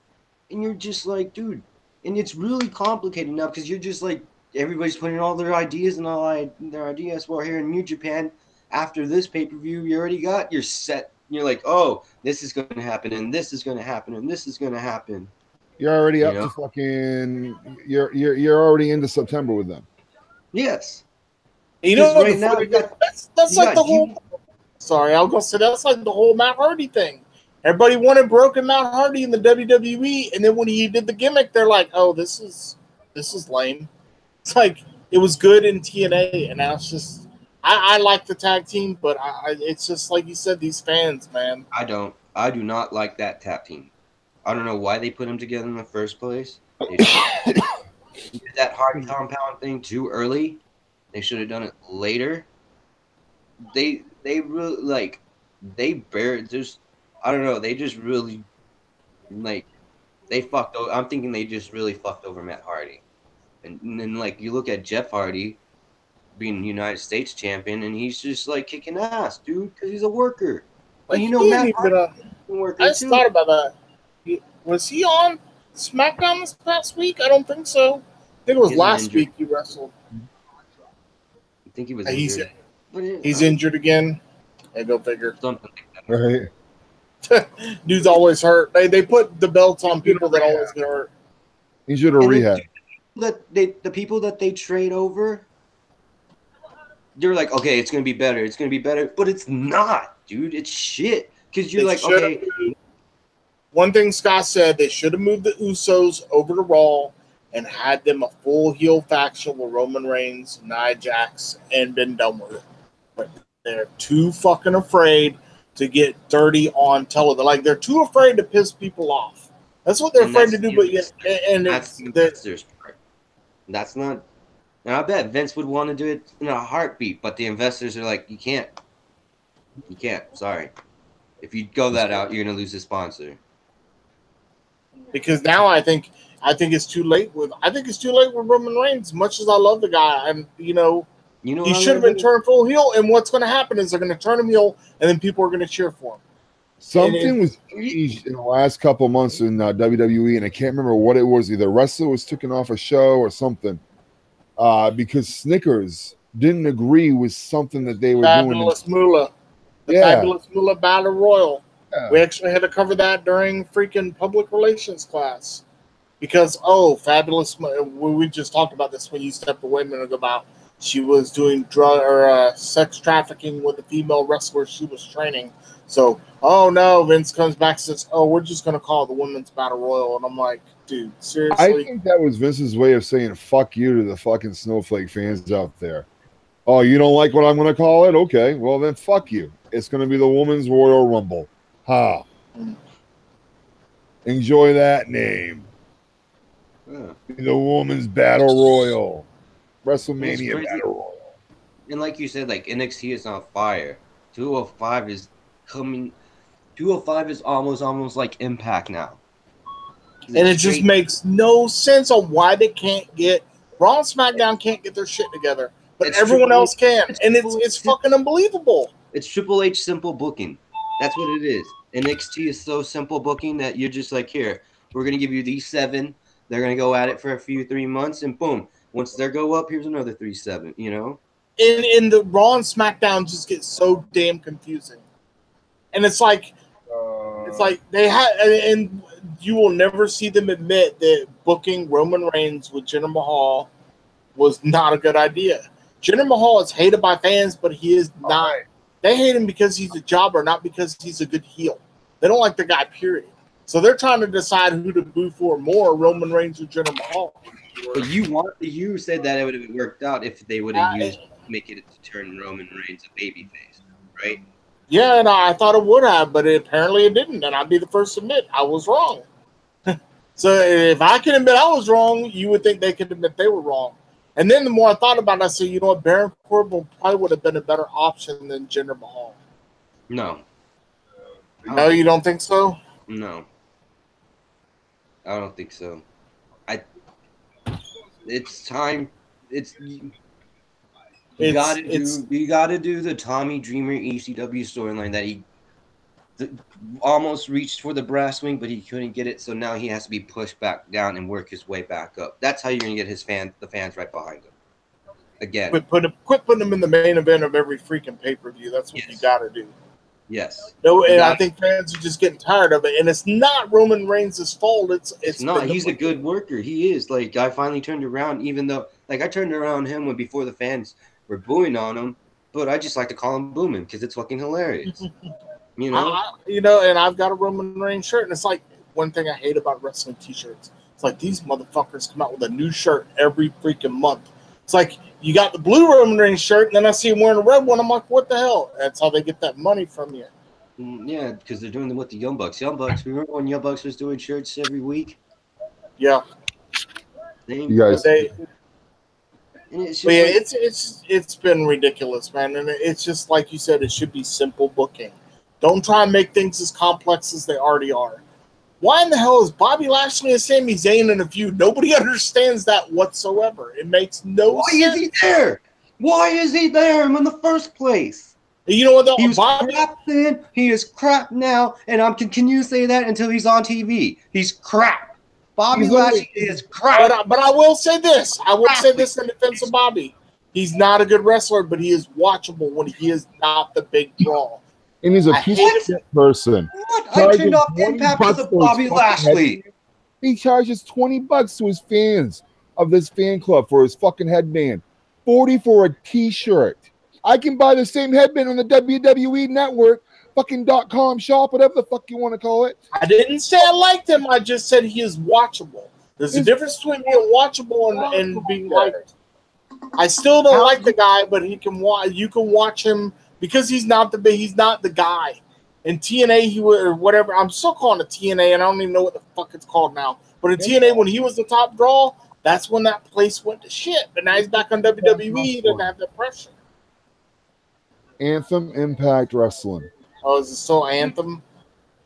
And you're just like, dude, and it's really complicated now because you're just like, everybody's putting all their ideas and all their ideas. Well, here in New Japan, after this pay-per-view, you already got your set. You're like, oh, this is going to happen, and this is going to happen, and this is going to happen. You're already up to fucking. You're already into September with them. Yes. You know, right now, that's like the whole. Sorry, I was gonna say that's like the whole Matt Hardy thing. Everybody wanted broken Matt Hardy in the WWE, and then when he did the gimmick, they're like, "Oh, this is lame." It's like it was good in TNA, and now it's just. I like the tag team, but it's just like you said, these fans, man. I do not like that tag team. I don't know why they put them together in the first place. They did that Hardy compound thing too early. They should have done it later. They really like they just I don't know. They just really like they fucked over. I'm thinking they just really fucked over Matt Hardy, and then like you look at Jeff Hardy being United States champion, and he's just like kicking ass, dude, because he's a worker. Like, and you know Matt Hardy's a worker. I just thought about that. Was he on SmackDown this past week? I don't think so. I think it was last week he wrestled. I think he was injured. He's injured again. Hey, go figure. Something like that. Right. Dude's always hurt. They put the belts on people that always get hurt. He should have rehab. The people that they trade over, they're like, okay, it's gonna be better. It's gonna be better, but it's not, dude. It's shit. Because you're like, okay. One thing Scott said, they should have moved the Usos over to Raw and had them a full heel faction with Roman Reigns, Nia Jax, and been done with it. But they're too fucking afraid to get dirty on television. Like, they're too afraid to piss people off. That's what they're afraid to do. But that's the investors' part. That's not. Now, I bet Vince would want to do it in a heartbeat, but the investors are like, you can't. You can't. Sorry. If you go that out, you're gonna lose a sponsor. Because now I think it's too late with Roman Reigns. Much as I love the guy, and he should have been turned full heel. And what's going to happen is they're going to turn him heel, and then people are going to cheer for him. Something was changed in the last couple of months in WWE, and I can't remember what it was. Either wrestler was taken off a show or something, because Snickers didn't agree with something that they were doing. Fabulous Moolah, Fabulous Moolah Battle Royal. Yeah. We actually had to cover that during freaking public relations class because, Fabulous, we just talked about this when you stepped away a minute ago about she was doing drug or sex trafficking with the female wrestler she was training. So, Vince comes back and says, we're just going to call it the Women's Battle Royal. And I'm like, dude, seriously? I think that was Vince's way of saying fuck you to the fucking snowflake fans out there. Oh, you don't like what I'm going to call it? Okay, well then fuck you. It's going to be the Women's Royal Rumble. Ha. Enjoy that name. The Women's Battle Royal. WrestleMania Battle Royal. And like you said, like NXT is on fire. 205 is coming. 205 is almost like Impact now. And it just makes no sense on why they can't get Raw and SmackDown can't get their shit together. But everyone else can. And it's fucking unbelievable. It's Triple H simple booking. That's what it is. NXT is so simple booking that you're just like, here, we're going to give you these 7. They're going to go at it for a few 3 months, and boom. Once they go up, here's another 3-7, you know? And the Raw and SmackDown just get so damn confusing. And it's like they had, and you will never see them admit that booking Roman Reigns with Jinder Mahal was not a good idea. Jinder Mahal is hated by fans, but he is not. They hate him because he's a jobber, not because he's a good heel. They don't like the guy, period. So they're trying to decide who to boo for more, Roman Reigns or Jinder Mahal. But you said that it would have worked out if they would have make it to turn Roman Reigns a babyface, right? Yeah, and I thought it would have, but apparently it didn't, and I'd be the first to admit I was wrong. So if I can admit I was wrong, you would think they could admit they were wrong. And then the more I thought about it, I said, you know what, Baron Corbin probably would have been a better option than Jinder Mahal. No. No, you don't think so? No, I don't think so. It's time. You gotta do the Tommy Dreamer ECW storyline that he almost reached for the brass wing, but he couldn't get it. So now he has to be pushed back down and work his way back up. That's how you're gonna get the fans right behind him. Again, quit putting him in the main event of every freaking pay-per-view. That's what you gotta do. Yes. No, and I think fans are just getting tired of it. And it's not Roman Reigns' fault. It's not. He's a good worker. He is. Like, I finally turned around, even though, like, I turned around him when before the fans were booing on him, but I just like to call him Boomin' because it's fucking hilarious. You know? And I've got a Roman Reigns shirt, and it's like one thing I hate about wrestling t-shirts. It's like these motherfuckers come out with a new shirt every freaking month. It's like you got the blue Roman Reigns shirt, and then I see him wearing a red one. I'm like, what the hell? That's how they get that money from you. Yeah, because they're doing it with the Young Bucks. Remember when Young Bucks was doing shirts every week? Yeah. You guys. It's been ridiculous, man. And it's just like you said, it should be simple booking. Don't try and make things as complex as they already are. Why in the hell is Bobby Lashley and Sami Zayn in a feud? Nobody understands that whatsoever. It makes no sense. Why is he there? Why is he there in the first place? You know what? Though? He was crap then. He is crap now. And I'm continue to say that until he's on TV. He's crap. Bobby Lashley is crap. But I will say this. I will say this in defense of Bobby. He's not a good wrestler, but he is watchable when he is not the big draw. And he's a piece of shit person. What? I turned off Impact because of Bobby Lashley. He charges $20 to his fans of this fan club for his fucking headband. $40 for a t-shirt. I can buy the same headband on the WWE network, fucking .com shop, whatever the fuck you want to call it. I didn't say I liked him. I just said he is watchable. There's a difference between being watchable and being liked. I still don't like the guy, but he can you can watch him because he's not the guy. In TNA, or whatever. I'm still calling it TNA, and I don't even know what the fuck it's called now. But in TNA, when he was the top draw, that's when that place went to shit. But now he's back on WWE. He doesn't have that pressure. Anthem Impact Wrestling. Oh, is it still Anthem?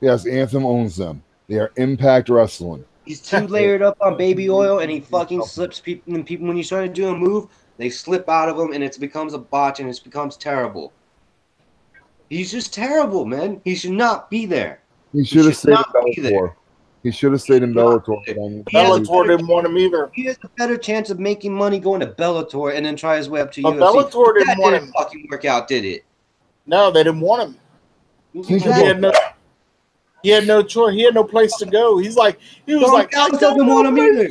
Yes, Anthem owns them. They are Impact Wrestling. He's too layered up on baby oil, and he fucking slips people. And people, when you start to do a move, they slip out of him, and it becomes a botch, and it becomes terrible. He's just terrible, man. He should not be there. He should have stayed in Bellator. He should have stayed in Bellator. Bellator didn't want him either. He has a better chance of making money going to Bellator and then try his way up to UFC. Bellator didn't want him. Fucking work out, did it? No, they didn't want him. He had no choice. He had no place to go. He was like, I don't want him either.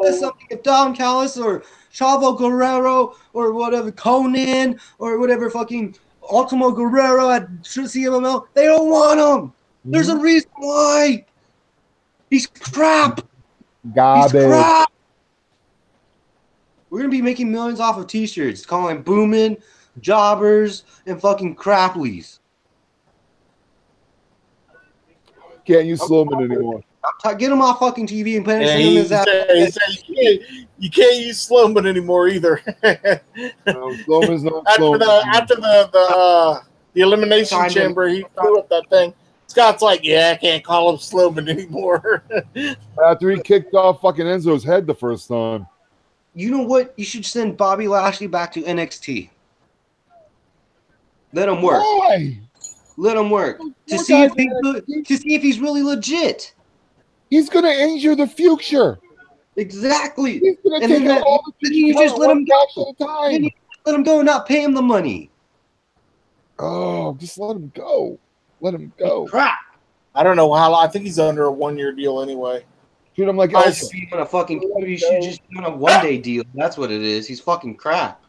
That's something if Don Callis or Chavo Guerrero or whatever, Conan or whatever fucking Ultimo Guerrero at CMLL, they don't want him. There's a reason why. He's crap. Garbage. He's crap. We're gonna be making millions off of t-shirts, calling Boomin', Jobbers, and fucking Craplies. Can't use Slowman anymore. Get him off fucking TV and put him in his ass. You can't use Slowman anymore either. No, Slowman's not after the elimination chamber, he threw up that thing. Scott's like, I can't call him Slowman anymore. After he kicked off fucking Enzo's head the first time. You know what? You should send Bobby Lashley back to NXT. Let him work. Why? Let him work to see if he's really legit. He's gonna injure the future. Exactly. He's gonna take out all the you just let him go. At a time. Let him go and not pay him the money. Oh, just let him go. Let him go. Crap. I don't know how. I think he's under a 1-year deal anyway. Treat him like you should just be on a 1-day deal. That's what it is. He's fucking crap.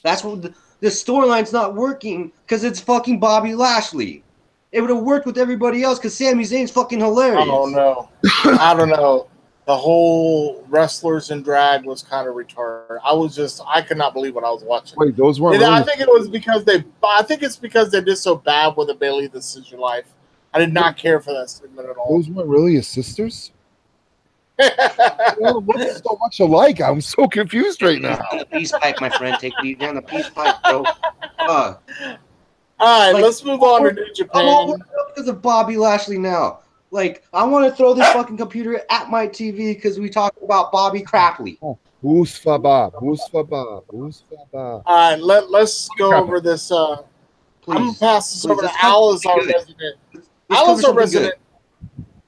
That's what the storyline's not working because it's fucking Bobby Lashley. It would have worked with everybody else because Sami Zayn's fucking hilarious. I don't know. The whole wrestlers in drag was kind of retarded. I could not believe what I was watching. Wait, those weren't. I think it was because it's because they did so bad with the Bailey This Is Your Life. I did not care for that segment at all. Those weren't really his sisters? What's so much alike? I'm so confused right now. The peace pipe, my friend. Take me down the peace pipe, bro. All right, let's move on to New Japan. because of Bobby Lashley now. Like, I want to throw this fucking computer at my TV because we talked about Bobby Crapley. Who's for Bob? Who's for Bob? Who's for Bob? All right, let's go over this. I'm gonna pass this over to Al as our resident. Al is our resident.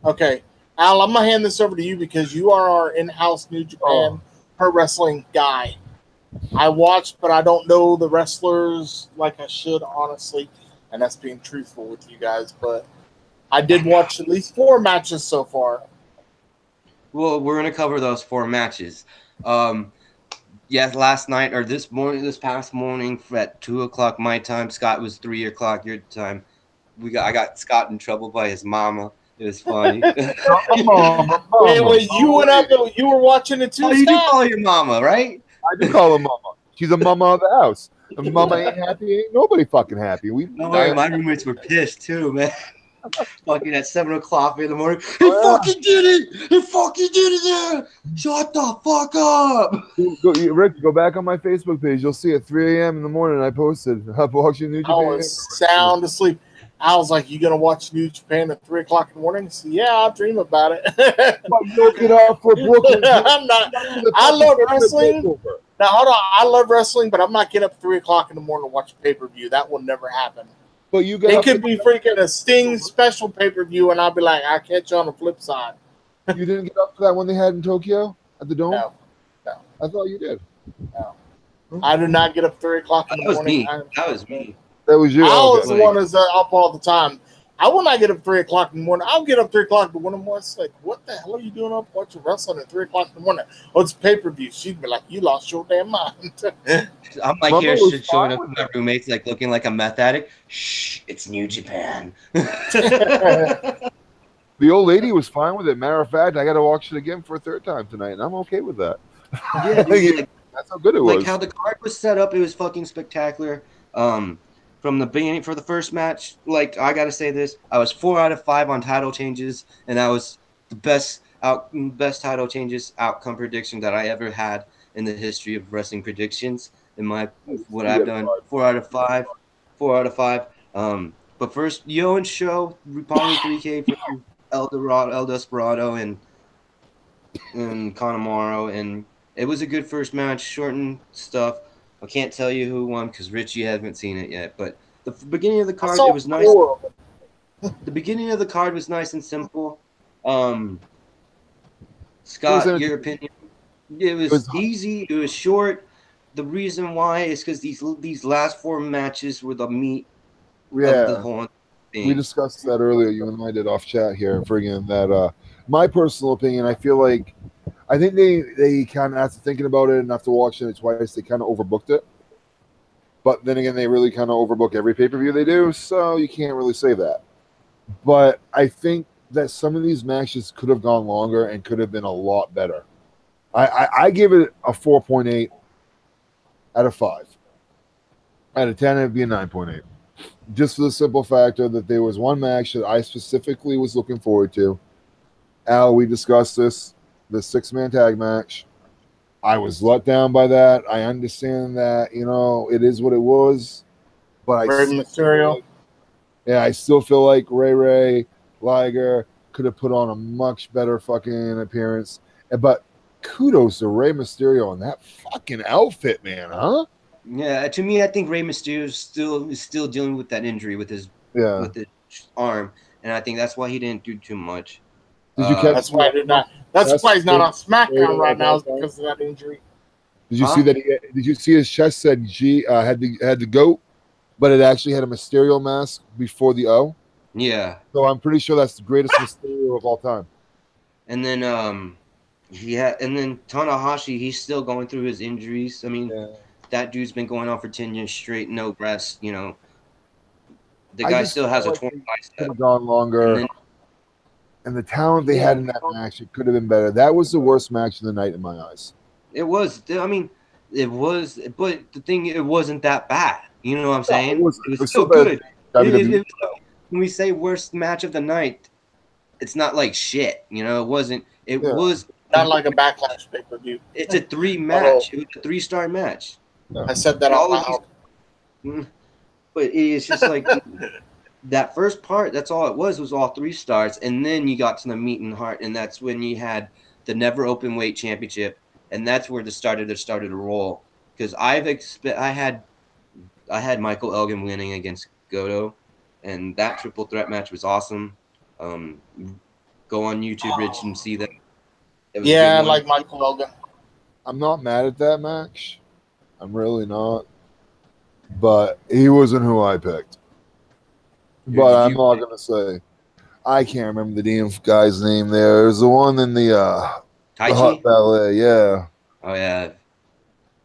Okay, Al, I'm gonna hand this over to you because you are our in-house New Japan Pro Wrestling guy. I watched, but I don't know the wrestlers like I should, honestly, and that's being truthful with you guys. But I did watch at least 4 matches so far. Well, we're gonna cover those 4 matches. Yes, last night or this past morning at 2:00 my time. Scott was 3:00 your time. I got Scott in trouble by his mama. It was funny. Mama. Wait, you went up and you were watching it too. Oh, you do call your mama, right? I do call her mama. She's a mama of the house. If mama ain't happy, ain't nobody fucking happy. My roommates were pissed too, man. Fucking at 7:00 in the morning. He fucking did it! He fucking did it there! Shut the fuck up! Rick, go back on my Facebook page. You'll see at 3 a.m. in the morning I posted. I'm watching New Japan. I was sound asleep. I was like, "You gonna watch New Japan at 3:00 in the morning?" So, yeah, I'll dream about it. Look it up for Brooklyn. I'm not. I love wrestling. Now hold on, I love wrestling, but I'm not getting up 3:00 in the morning to watch a pay-per-view. That will never happen. But it could be freaking a Sting special pay-per-view, and I'll be like, "I'll catch you on the flip side." You didn't get up for that one they had in Tokyo at the Dome? No. I thought you did. No. I do not get up 3:00 in the morning. That was me. That was you. I was the one that's up all the time. I will not get up 3:00 in the morning. I'll get up 3:00, but when I'm like, "What the hell are you doing up watching wrestling at 3:00 in the morning?" Oh, it's pay-per-view. She'd be like, "You lost your damn mind." I'm like here showing up with my roommates, like looking like a meth addict. Shh, it's New Japan. The old lady was fine with it. Matter of fact, I got to watch it again for a 3rd time tonight, and I'm okay with that. Yeah, that's how good it was. Like how the card was set up, it was fucking spectacular. From the beginning, for the first match, like I gotta say this, I was 4 out of 5 on title changes, and that was the best title changes outcome prediction that I ever had in the history of wrestling predictions. I've done, 4 out of 5, 4 out of 5. But first, Yo and Show, Roppongi 3K for El Desperado and Connemara, and it was a good first match, shortened stuff. I can't tell you who won because Richie hasn't seen it yet. But the beginning of the card, it was nice. The beginning of the card was nice and simple. Scott, your opinion? It was easy. It was short. The reason why is because these last 4 matches were the meat of the whole thing. We discussed that earlier. You and I did off chat here. Friggin' that. My personal opinion, I feel like. I think they kind of, after thinking about it and after watching it twice, they kind of overbooked it. But then again, they really kind of overbook every pay-per-view they do, so you can't really say that. But I think that some of these matches could have gone longer and could have been a lot better. I give it a 4.8 out of 5. Out of 10, it'd be a 9.8. Just for the simple factor that there was one match that I specifically was looking forward to. Al, we discussed this. The 6-man tag match. I was let down by that. I understand that, it is what it was. But I still feel like Ray Liger could have put on a much better fucking appearance. But kudos to Rey Mysterio on that fucking outfit, man, huh? Yeah, to me, I think Rey Mysterio is still dealing with that injury with his arm, and I think that's why he didn't do too much. Did you catch? That's why I did not. That's why he's not on SmackDown right now, is because of that injury. Did you see that? Did you see his chest said G had the GOAT, but it actually had a Mysterio mask before the O? Yeah. So I'm pretty sure that's the greatest Mysterio of all time. And then Tanahashi, he's still going through his injuries. I mean, that dude's been going on for 10 years straight, no rest. The guy still has a torn bicep. Could have gone longer. And the talent they had in that match, it could have been better. That was the worst match of the night in my eyes. It was. I mean, it was. But the thing, it wasn't that bad. You know what I'm saying? It was still good. When we say worst match of the night, it's not like shit. It wasn't. It was not like a Backlash pay-per-view. It's a 3 match. It was a 3-star match. I said that out loud. But it's just like that first part, that's all it was all 3 stars, and then you got to the meat and heart, and that's when you had the never open weight championship, and that's where it started to roll. Because I had Michael Elgin winning against Goto, and that triple threat match was awesome. Go on YouTube, Rich, and see that. It was a Yeah, good one. like Michael Elgin. I'm not mad at that match. I'm really not. But he wasn't who I picked. But I'm not going to say. I can't remember the damn guy's name there. It was the one in the Taichi? hot ballet. Yeah. Oh, yeah.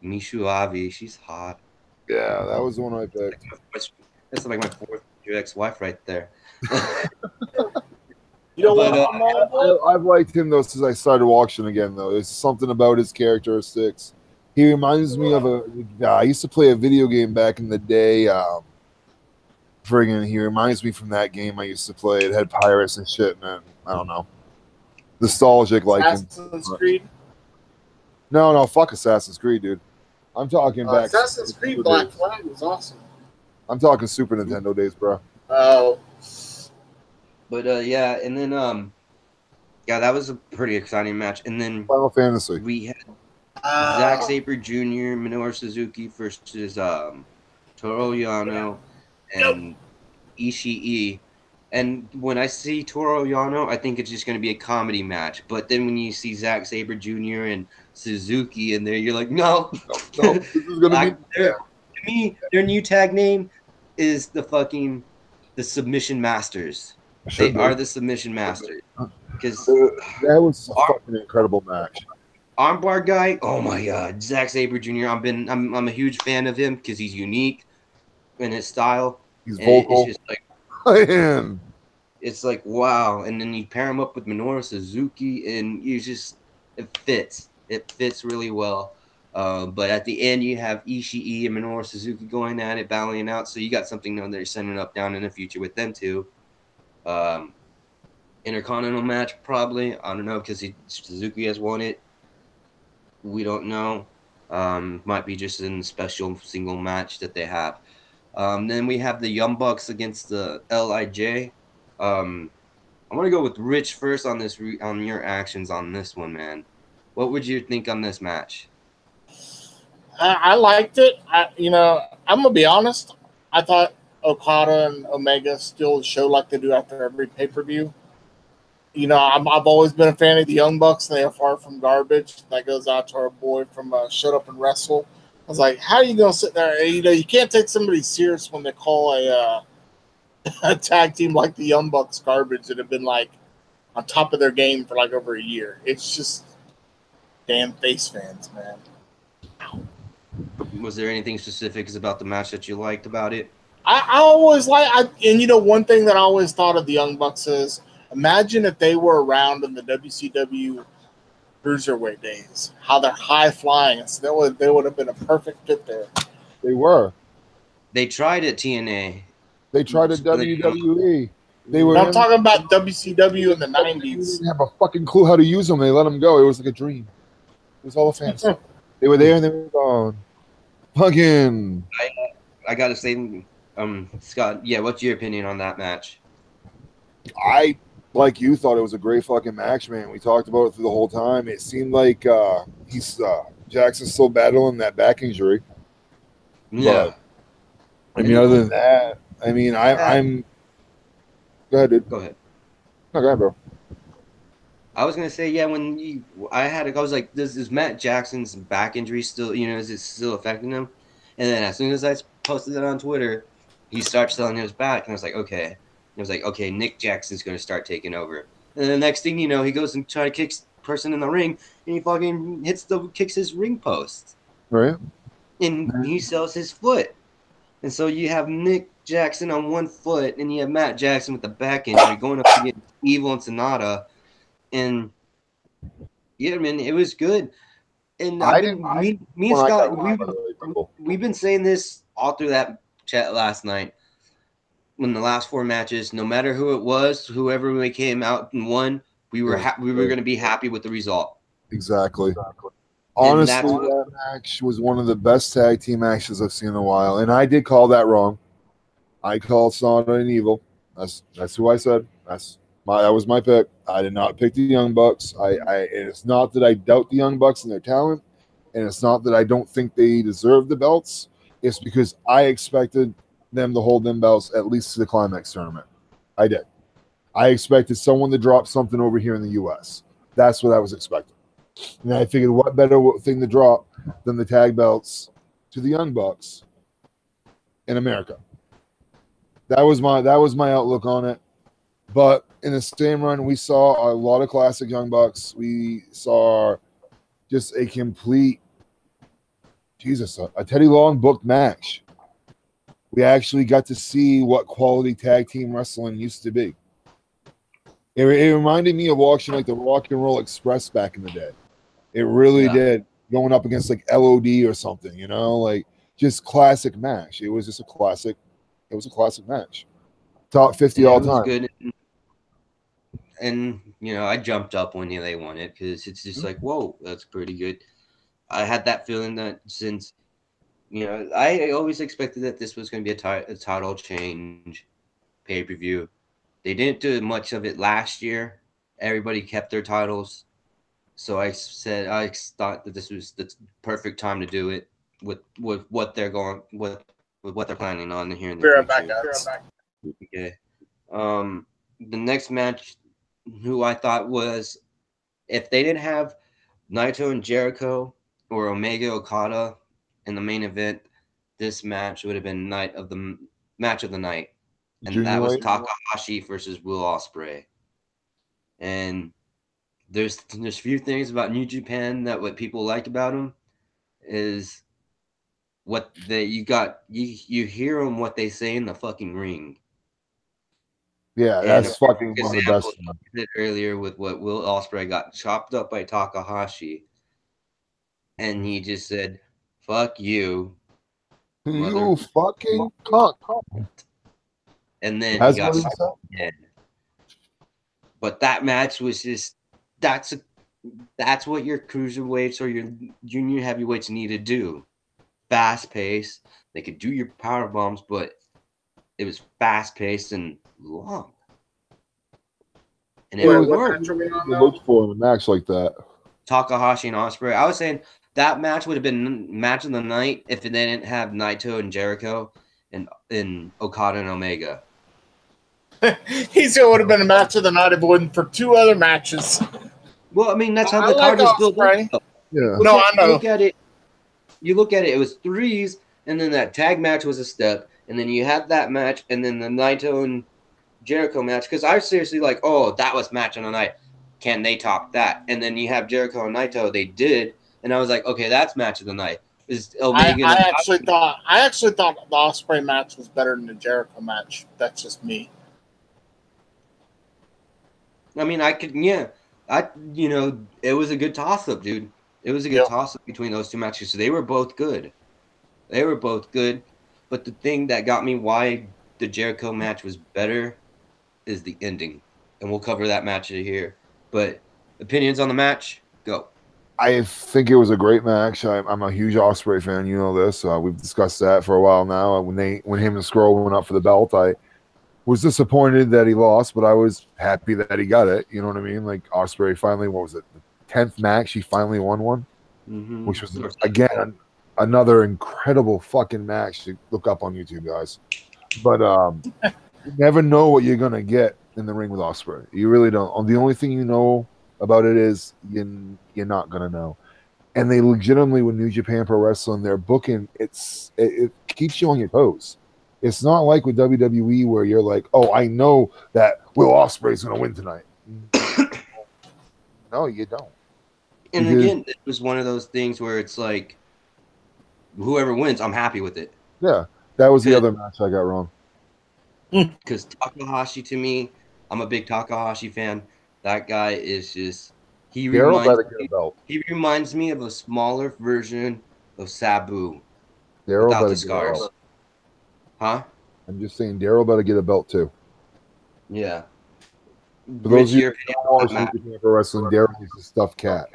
Mishu Avi. She's hot. Yeah, that was the one I picked. That's like my 4th ex-wife right there. You know But, what? I've liked him, though, since I started watching again, though. There's something about his characteristics. He reminds me of I used to play a video game back in the day. He reminds me from that game I used to play. It had pirates and shit, man. I don't know. Nostalgic like him. Assassin's Creed. No, fuck Assassin's Creed, dude. I'm talking back. Assassin's Creed Black Flag was awesome. I'm talking Super Nintendo days, bro. Oh. But yeah, and then yeah, that was a pretty exciting match. And then Final Fantasy. we had Zack Sabre Jr., Minoru Suzuki versus Toru Yano and Ishii. And when I see Toru Yano, I think it's just going to be a comedy match. But then when you see Zack Sabre Jr. and Suzuki in there, you're like, no. This is gonna be. To me, their new tag name is the Submission Masters. They are the Submission Masters. Because that was a fucking incredible match. Armbar guy, oh my god, Zack Sabre Jr. I'm a huge fan of him because he's unique in his style. He's vocal. It's just like, I am. it's like wow, and then you pair him up with Minoru Suzuki, and it fits. It fits really well. But at the end, you have Ishii and Minoru Suzuki going at it, battling out. So you got something that they're setting up down in the future with them too. Intercontinental match probably. I don't know because Suzuki has won it. We don't know. Might be just in a special single match that they have. Then we have the Young Bucks against the LIJ. I'm gonna go with Rich first on this. On your actions on this one, man. What would you think on this match? I liked it. I'm gonna be honest. I thought Okada and Omega still show like they do after every pay-per-view. I've always been a fan of the Young Bucks. They are far from garbage. That goes out to our boy from Shut Up and Wrestle. I was like, how are you gonna sit there? You can't take somebody serious when they call a tag team like the Young Bucks garbage that have been like on top of their game for like over a year. It's just damn face fans, man. Was there anything specific about the match that you liked about it? I always one thing that I always thought of the Young Bucks is, imagine if they were around in the WCW Cruiserweight days, how they're high flying. So they would have been a perfect fit there. They were. They tried at TNA. They tried at WWE. I'm talking about WCW in the They 90s. didn't have a fucking clue how to use them. They let them go. It was like a dream. It was all a fantasy. They were there and they were gone. Fucking. I gotta say, Scott. Yeah, what's your opinion on that match? I, like you, thought it was a great fucking match, man. We talked about it through the whole time. It seemed like Jackson's still battling that back injury. Yeah. But, other than that, I'm. Go ahead, dude. Go ahead. No, go ahead, bro. I was gonna say, yeah. I was like, is Matt Jackson's back injury still? Is it still affecting him? And then as soon as I posted it on Twitter, he starts telling his back, and I was like, okay. And I was like, okay, Nick Jackson's gonna start taking over. And the next thing you know, he goes and try to kick person in the ring, and he fucking kicks his ring post. Right. And he sells his foot. And so you have Nick Jackson on one foot, and you have Matt Jackson with the back injury going up against Evil and Sonata. And yeah, man, it was good. And me and Scott, we've been saying this all through that chat last night. In the last 4 matches, no matter who it was, whoever we came out and won, we were going to be happy with the result. Exactly. Honestly, that match was one of the best tag team matches I've seen in a while, and I did call that wrong. I called Sonata and Evil. That's who I said. That was my pick. I did not pick the Young Bucks. And it's not that I doubt the Young Bucks and their talent, and it's not that I don't think they deserve the belts. It's because I expected them to hold them belts at least to the Climax tournament. I did. I expected someone to drop something over here in the U.S. That's what I was expecting. And I figured, what better thing to drop than the tag belts to the Young Bucks in America? That was my outlook on it. But in the same run, we saw a lot of classic Young Bucks. We saw just a complete, a Teddy Long booked match. We actually got to see what quality tag team wrestling used to be. It reminded me of watching like the Rock and Roll Express back in the day. It really did, going up against like LOD or something, like just classic match. It was just a classic. It was a classic match. Top 50 all time. Good. And I jumped up when they won it because it's just like, whoa, that's pretty good. I had that feeling that since I always expected that this was going to be a title change pay-per-view. They didn't do much of it last year. Everybody kept their titles. So I thought that this was the perfect time to do it with what they're going with what they're planning on here in the future. Okay. The next match, who I thought was, if they didn't have Naito and Jericho or Omega Okada in the main event, this match would have been match of the night, and that was Takahashi versus Will Ospreay. And there's few things about New Japan that what people like about them is what you hear them what they say in the fucking ring. Yeah, that's fucking one of the best. Earlier with what Will Ospreay got chopped up by Takahashi, and he just said, "Fuck you, you fucking cunt." And then he got dead. But that match was just that's what your cruiserweights or your junior heavyweights need to do. Fast pace. They could do your power bombs, but it was fast paced and long. And it worked. Look for in a match like that. Takahashi and Ospreay. I was saying that match would have been match of the night if they didn't have Naito and Jericho and Okada and Omega. He said it would have been a match of the night if it wasn't for two other matches. Well, I mean, that's how the card is built up. Yeah. No, I know. You look at it, it was threes, and then that tag match was a step, and then you had that match, and then the Naito and Jericho match, because I was seriously like, oh, that was match of the night. Can they top that? And then you have Jericho and Naito, they did, and I was like, okay, that's match of the night. I actually thought the Ospreay match was better than the Jericho match. That's just me. I mean, it was a good toss-up, dude. It was a good toss-up between those two matches. So they were both good. But the thing that got me why the Jericho match was better is the ending. And we'll cover that match here. But opinions on the match? Go. I think it was a great match. I'm a huge Ospreay fan. You know this. We've discussed that for a while now. When him and Scroll went up for the belt, I was disappointed that he lost, but I was happy that he got it. You know what I mean? Like Ospreay finally, what was it? The 10th match, he finally won one, which was, again, another incredible fucking match to look up on YouTube, guys. But you never know what you're going to get in the ring with Ospreay. You really don't. The only thing you know about it is you're not going to know. And they legitimately, with New Japan Pro Wrestling, their booking, it keeps you on your toes. It's not like with WWE where you're like, oh, I know that Will Ospreay is going to win tonight. No, you don't. And again, it was one of those things where it's like, whoever wins, I'm happy with it. Yeah, that was the other match I got wrong. Because Takahashi, to me, I'm a big Takahashi fan. That guy is just he reminds me of a smaller version of Sabu without the scars. Huh? I'm just saying, Daryl better get a belt too. Yeah. For those of you who watch wrestling, Daryl is a stuffed cat.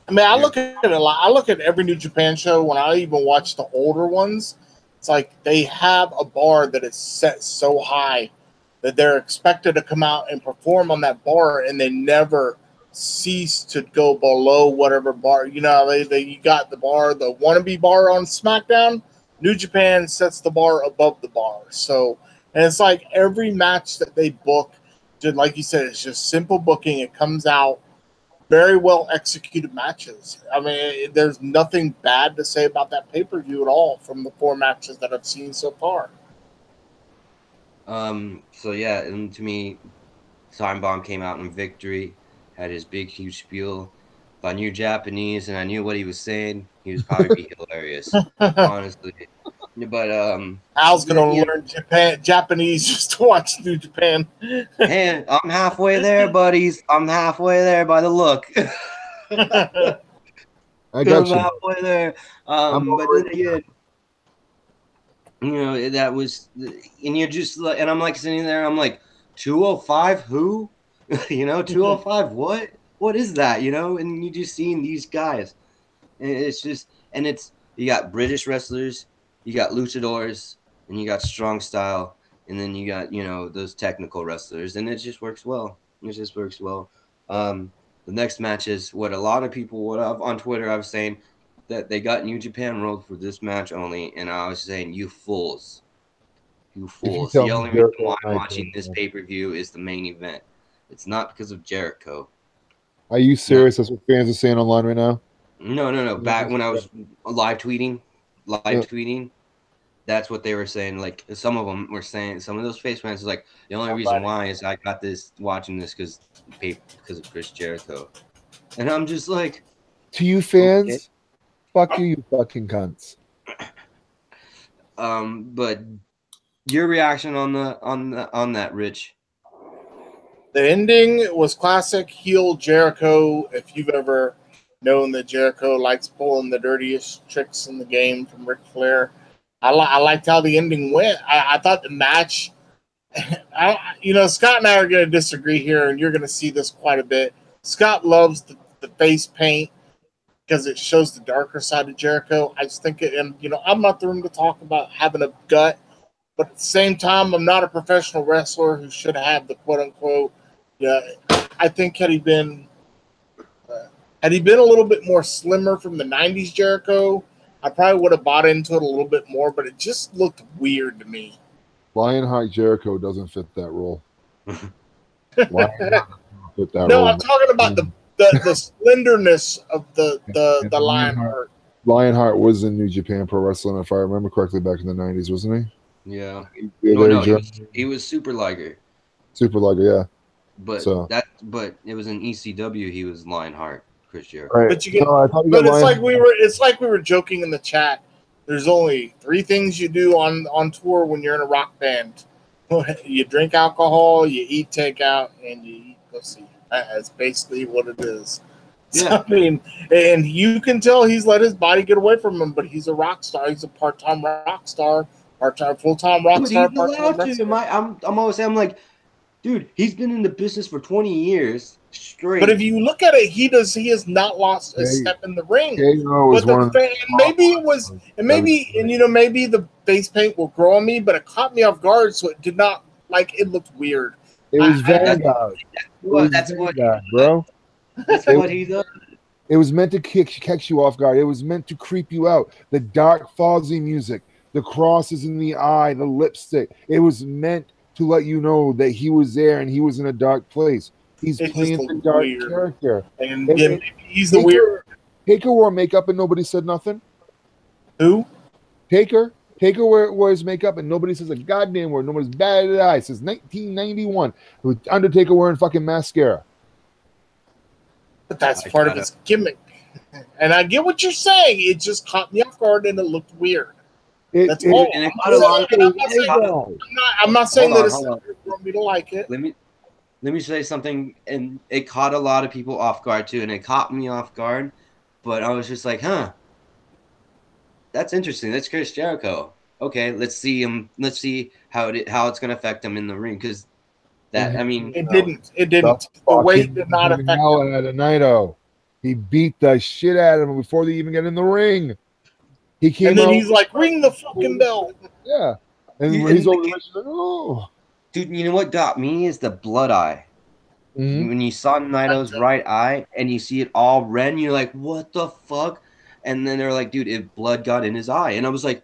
I mean, I look at it a lot. I look at every New Japan show when I even watch the older ones. It's like they have a bar that is set so high that they're expected to come out and perform on that bar, and they never cease to go below whatever bar. You know, you got the bar, the wannabe bar on SmackDown. New Japan sets the bar above the bar. So, and it's like every match that they book, just like you said, it's just simple booking. It comes out very well executed matches. I mean, there's nothing bad to say about that pay-per-view at all from the 4 matches that I've seen so far. So yeah, and to me, Time Bomb came out in victory, had his big, huge spiel. If I knew Japanese and I knew what he was saying, he was probably be hilarious, honestly. But Al's gonna learn Japanese just to watch New Japan. And I'm halfway there, buddies. I'm halfway there by the look. I got I'm you. halfway there. But then again, you know, that was, and you're just like, and I'm like sitting there, I'm like, 205 who? You know, 205 what? What is that? You know, and you just seeing these guys, and it's just, and it's, you got British wrestlers, you got luchadors, and you got strong style, and then you got, you know, those technical wrestlers, and it just works well. It just works well. The next match is what a lot of people, on Twitter, I was saying that they got New Japan rolled for this match only, and I was saying, you fools. You fools. The only reason why I'm watching this pay-per-view is the main event. It's not because of Jericho. Are you serious? That's what fans are saying online right now? No. Back when I was live tweeting, that's what they were saying. Like, some of them were saying, some of those face fans was like, the only reason why is I got this watching this because of Chris Jericho. And I'm just like, to you fans, okay. Fuck you fucking cunts. But your reaction on that, Rich? The ending was classic heel Jericho. If you've ever known that Jericho likes pulling the dirtiest tricks in the game from Ric Flair, I liked how the ending went. I thought the match, Scott and I are going to disagree here, and you're going to see this quite a bit. Scott loves the face paint because it shows the darker side of Jericho. I just think I'm not the room to talk about having a gut, but at the same time, I'm not a professional wrestler who should have the quote unquote. Yeah, I think had he been a little bit more slimmer from the '90s Jericho, I probably would have bought into it a little bit more. But it just looked weird to me. Lionheart Jericho doesn't fit that role. Lionheart fit that no, role. I'm talking about the slenderness of the Lionheart. Lionheart was in New Japan Pro Wrestling, if I remember correctly, back in the '90s, wasn't he? Yeah. No, he was Super Liger. Super Liger, yeah. But it was in ECW. He was Lionheart, Chris Jericho. Right. But it's like we were joking in the chat. There's only 3 things you do on tour when you're in a rock band: you drink alcohol, you eat takeout, and you eat pussy. That's basically what it is. Yeah. So, I mean, and you can tell he's let his body get away from him, but he's a rock star. He's a part-time rock star, part-time, full-time rock star. I'm always saying, I'm like, dude, he's been in the business for 20 years straight. But if you look at it, he has not lost a step in the ring. Maybe the face paint will grow on me, but it caught me off guard, so it did not, it looked weird. It was Vanguard. That's what he does. It was meant to catch you off guard. It was meant to creep you out. The dark Fozzy music, the crosses in the eye, the lipstick. It was meant to let you know that he was there and he was in a dark place. He's playing the dark character. And he's the weird. Taker wore makeup and nobody said nothing. Who? Taker wore his makeup and nobody says a goddamn word. Nobody's batted an eye. Since 1991. With Undertaker wearing fucking mascara. But that's part of his gimmick. And I get what you're saying. It just caught me off guard and it looked weird. That's all. I'm not saying that it's for me to like it. Let me say something, and it caught a lot of people off guard too, and it caught me off guard. But I was just like, that's interesting. That's Chris Jericho. Okay, let's see him. Let's see how it's going to affect him in the ring, because it didn't. The weight did not affect him. Naito. He beat the shit out of him before they even get in the ring. He came And then out, he's like, ring the fucking bell. yeah. And Yeah, he's and over the- the like, oh. Dude, you know what got me is the blood eye. Mhm. When you saw Naito's right eye and you see it all red, and you're like, what the fuck? And then they're like, dude, if blood got in his eye. And I was like,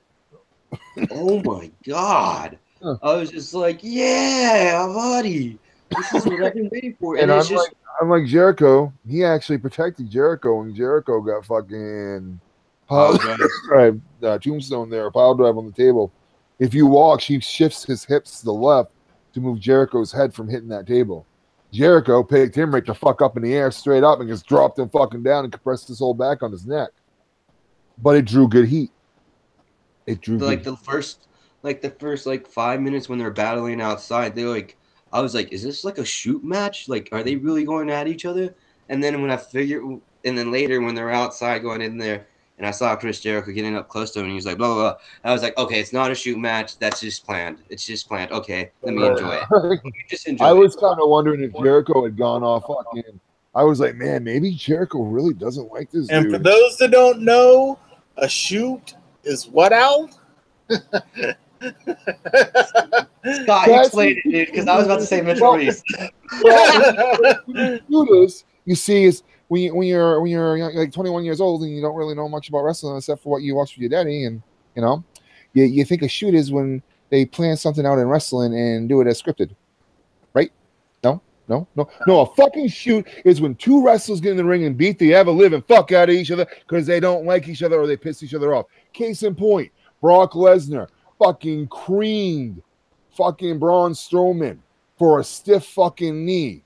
oh my God. Huh. I was just like, yeah, buddy. This is what I've been waiting for. And And it's just, unlike Jericho, he actually protected Jericho, and Jericho got fucking Pile drive. tombstone there, pile drive on the table. If you walk, she shifts his hips to the left to move Jericho's head from hitting that table. Jericho picked him right the fuck up in the air, straight up, and just dropped him fucking down and compressed his whole back on his neck. But it drew good heat. It drew like good the first 5 minutes when they're battling outside, they like, I was like, is this like a shoot match? Like, are they really going at each other? And then and then later when they're outside going in there, and I saw Chris Jericho getting up close to him, and he was like, blah, blah, blah. I was like, okay, it's not a shoot match. That's just planned. It's just planned. Okay, let me enjoy it. Just enjoy I it. was kind of wondering if Jericho had gone off fucking. I was like, man, maybe Jericho really doesn't like this And dude. for those that don't know, a shoot is what, Al? Scott, you explain it, dude, because I was about to say Mitchell Reese. Shooters, you see, is when you're like 21 years old and you don't really know much about wrestling except for what you watched with your daddy, and you think a shoot is when they plan something out in wrestling and do it as scripted, right? No. A fucking shoot is when two wrestlers get in the ring and beat the ever living fuck out of each other because they don't like each other or they piss each other off. Case in point, Brock Lesnar fucking creamed fucking Braun Strowman for a stiff fucking knee.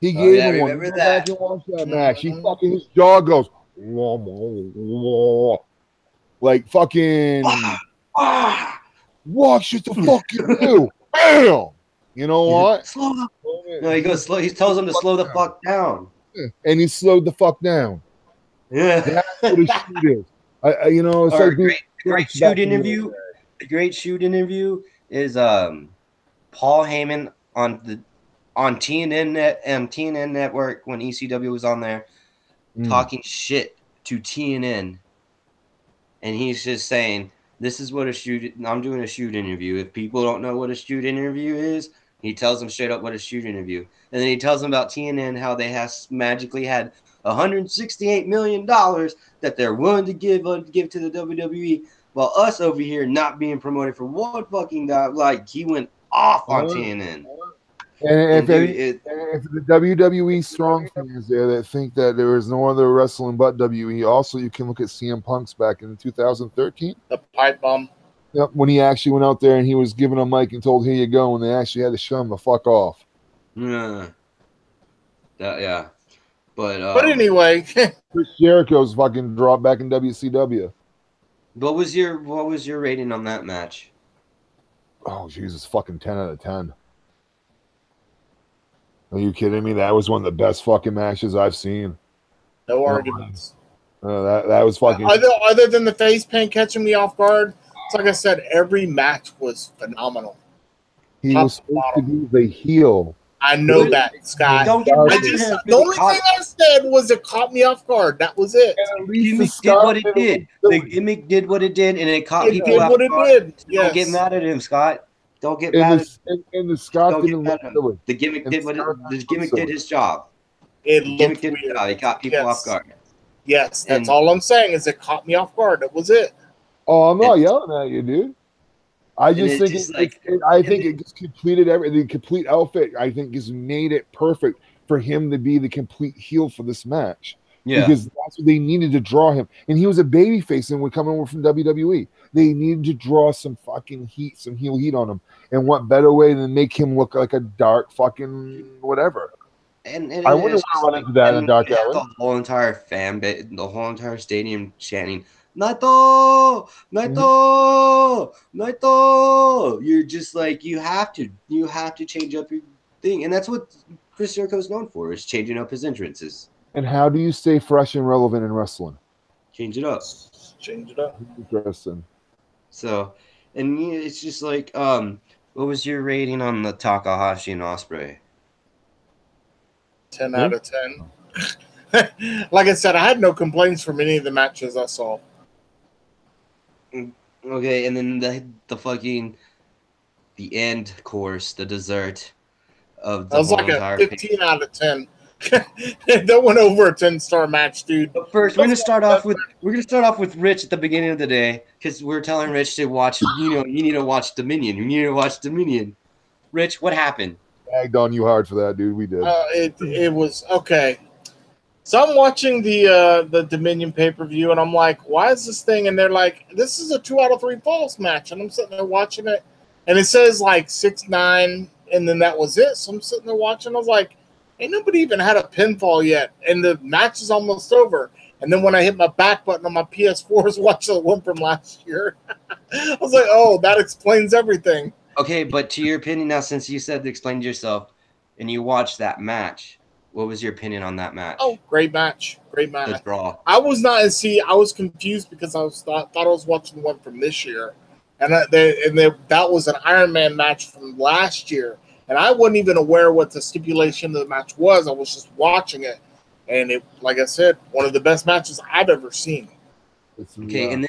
He gave him one. Remember Go that. back and watch that match. He fucking, his jaw goes wah, wah, wah. Like fucking watch it the fucking do. Bam! You know what? Slow up. No, he goes slow. He tells him to slow the fuck down. And he slowed the fuck down. Yeah. That's what a shoot is. It's Or like a great shoot interview. The great shoot interview is Paul Heyman on TNN Network when ECW was on there talking shit to TNN, and he's just saying, "This is what I'm doing a shoot interview. If people don't know what a shoot interview is." He tells them straight up what a shoot interview. And then he tells them about TNN, how they magically had $168 million that they're willing to give to the WWE, while us over here not being promoted for one fucking guy. Like, he went off on TNN. And if the WWE strong fans there that think that there is no other wrestling but WWE, also you can look at CM Punk's back in 2013. The pipe bomb. Yep, when he actually went out there and he was given a mic and told, "Here you go," and they actually had to show him the fuck off. Yeah. Yeah. But anyway, Chris Jericho's fucking dropped back in WCW. What was your rating on that match? Oh Jesus, fucking 10 out of 10. Are you kidding me? That was one of the best fucking matches I've seen. no arguments. That was fucking. Other than the face paint catching me off guard, it's like I said, every match was phenomenal. He was supposed to be the heel. I know that, Scott. Don't get mad at him. The only thing I said was it caught me off guard. That was it. The gimmick did what it did. The gimmick did what it did, and it caught people off guard. Yes. Don't get mad at him, Scott. Don't get mad at him. And the Scott Don't get didn't mad look at him. good. The gimmick did his job. It The gimmick looked did his weird. job. It caught people off guard. Yes, that's And- all I'm saying is it caught me off guard. That was it. Oh, I'm not yelling at you, dude. I just think it just completed the complete outfit. I think just made it perfect for him to be the complete heel for this match. Yeah. Because that's what they needed to draw him. And he was a babyface and would come over from WWE. They needed to draw some fucking heat, some heel heat on him. And what better way than make him look like a dark fucking whatever. And I wouldn't want to run into that in Dark Alley. The whole entire fan base, the whole entire stadium chanting, Naito, Naito, Naito. You're just like, you have to change up your thing. And that's what Chris Jericho is known for, is changing up his entrances. And how do you stay fresh and relevant in wrestling? Change it up. Change it up. Interesting. So, and it's just like, what was your rating on the Takahashi and Ospreay? 10 out of 10. Like I said, I had no complaints from any of the matches I saw. Okay, and then the fucking the end course, the dessert of That the was whole like a entire 15 out of 10. That went over a 10-star match, dude. But first, we're gonna start off with Rich at the beginning of the day because we're telling Rich to watch. You need to watch Dominion. You need to watch Dominion. Rich, what happened? Bagged on you hard for that, dude. We did. It was okay. So I'm watching the Dominion pay-per-view, and I'm like, why is this thing? And they're like, this is a 2 out of 3 falls match. And I'm sitting there watching it, and it says like 6-9, and then that was it. So I'm sitting there watching. I was like, ain't nobody even had a pinfall yet, and the match is almost over. And then when I hit my back button on my PS4, I was watching the one from last year. I was like, oh, that explains everything. Okay, but to your opinion now, since you said explained yourself, and you watched that match, what was your opinion on that match? Oh, great match. Great match. The draw. I was not, see, I was confused because I thought I was watching the one from this year. And that was an Iron Man match from last year. And I wasn't even aware what the stipulation of the match was. I was just watching it. And it, like I said, one of the best matches I've ever seen. Okay, and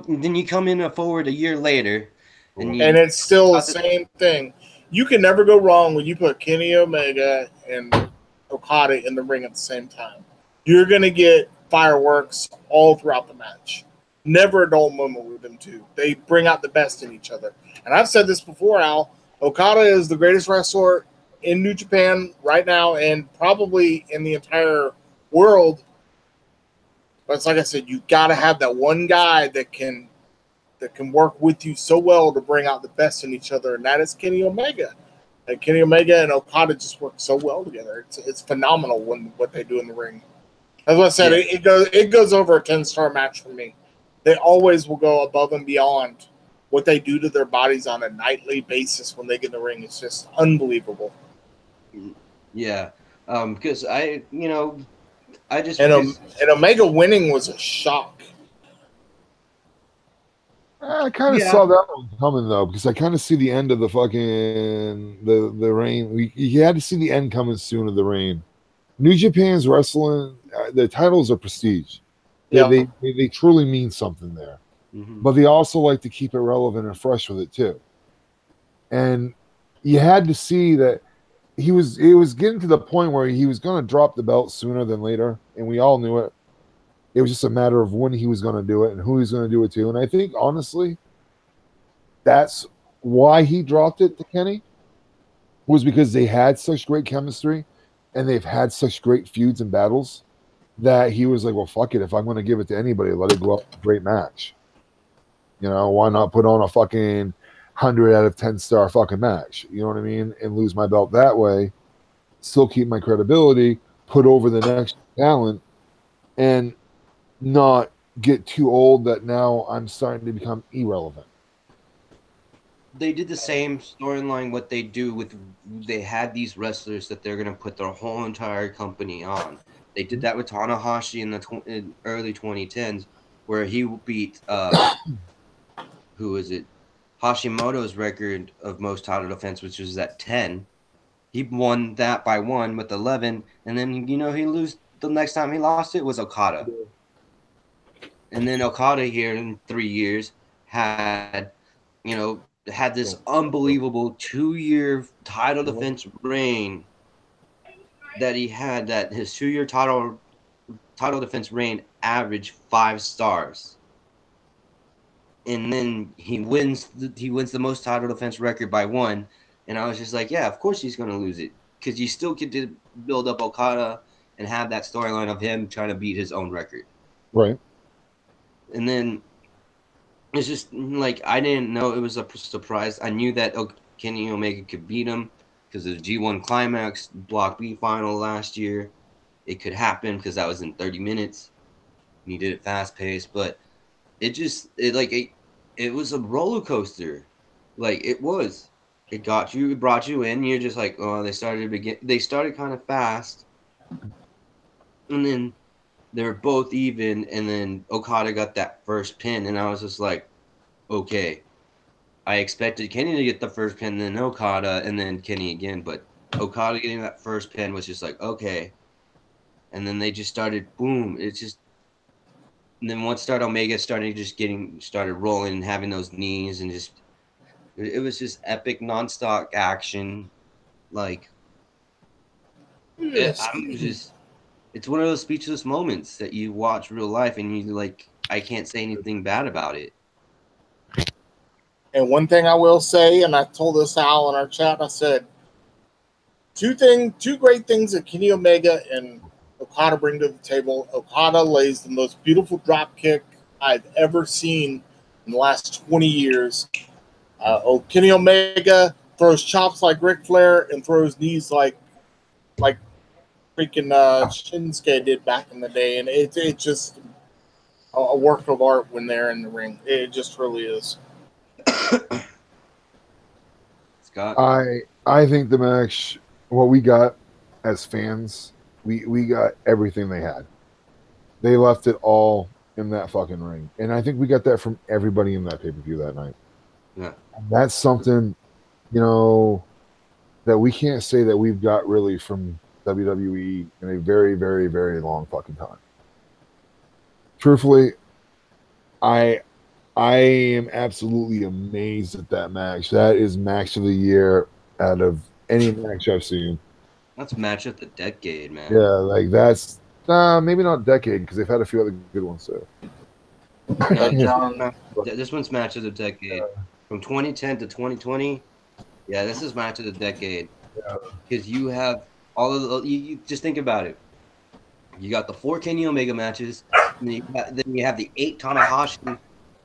then you come in forward a year later, and it's still the same thing. You can never go wrong when you put Kenny Omega and Okada in the ring at the same time. You're going to get fireworks all throughout the match. Never a dull moment with them two. They bring out the best in each other. And I've said this before, Al. Okada is the greatest wrestler in New Japan right now and probably in the entire world. But it's like I said, you got to have that one guy that can work with you so well to bring out the best in each other, and that is Kenny Omega. And Kenny Omega and Okada just work so well together. It's phenomenal what they do in the ring. As I said, it goes over a 10-star match for me. They always will go above and beyond what they do to their bodies on a nightly basis when they get in the ring. It's just unbelievable. Yeah, because I just and Omega winning was a shock. I kind of saw that one coming though, because I kind of see the end of the fucking the reign. You had to see the end coming soon of the reign. New Japan's wrestling, the titles are prestige. They truly mean something there, but they also like to keep it relevant and fresh with it too. And you had to see that it was getting to the point where he was going to drop the belt sooner than later, and we all knew it. It was just a matter of when he was going to do it and who he was going to do it to. And I think, honestly, that's why he dropped it to Kenny, was because they had such great chemistry and they've had such great feuds and battles that he was like, well, fuck it. If I'm going to give it to anybody, let it go up a great match. You know, why not put on a fucking 100 out of 10-star fucking match? You know what I mean? And lose my belt that way, still keep my credibility, put over the next talent, and not get too old that now I'm starting to become irrelevant. They did the same storyline. What they do with, they had these wrestlers that they're going to put their whole entire company on. They did that with Tanahashi in early 2010s, where he beat who is it? Hashimoto's record of most title defense, which was at 10. He won that by 1 with 11, and then he lose the next time he lost it was Okada. And then Okada here in 3 years had this unbelievable 2-year title defense reign that he had, that his 2-year title defense reign averaged 5 stars. And then he wins the most title defense record by 1. And I was just like, yeah, of course he's going to lose it, because you still get to build up Okada and have that storyline of him trying to beat his own record. Right. And then it's just like, I didn't know, it was a surprise. I knew that Kenny Omega could beat him because of the G1 Climax Block B final last year. It could happen because that was in 30 minutes. And he did it fast paced, but it was a roller coaster. Like, it was. It brought you in. You're just like, oh, they started kind of fast, and then they were both even, and then Okada got that first pin, and I was just like, okay. I expected Kenny to get the first pin, then Okada, and then Kenny again, but Okada getting that first pin was just like, okay. And then they just started, boom. It's just, And then once Omega started started rolling and having those knees and just it was just epic nonstop action. Like it's one of those speechless moments that you watch real life and you like I can't say anything bad about it. And one thing I will say, and I told this Al in our chat, I said two great things that Kenny Omega and Okada bring to the table. Okada lays the most beautiful drop kick I've ever seen in the last 20 years. Kenny Omega throws chops like Ric Flair and throws knees like freaking Shinsuke did back in the day, and it's just a work of art when they're in the ring. It just really is. Scott, I think the match, what we got as fans, we got everything they had. They left it all in that fucking ring, and I think we got that from everybody in that pay-per-view that night. Yeah, that's something, you know, that we can't say that we've got really from WWE in a very, very, very long fucking time. Truthfully, I am absolutely amazed at that match. That is match of the year out of any match I've seen. that's match of the decade, man. Yeah, like that's maybe not decade because they've had a few other good ones too. No, this one's match of the decade from 2010 to 2020. Yeah, this is match of the decade because you have all of the. You just think about it. You got the 4 Kenny Omega matches, and then you have the 8 Tanahashi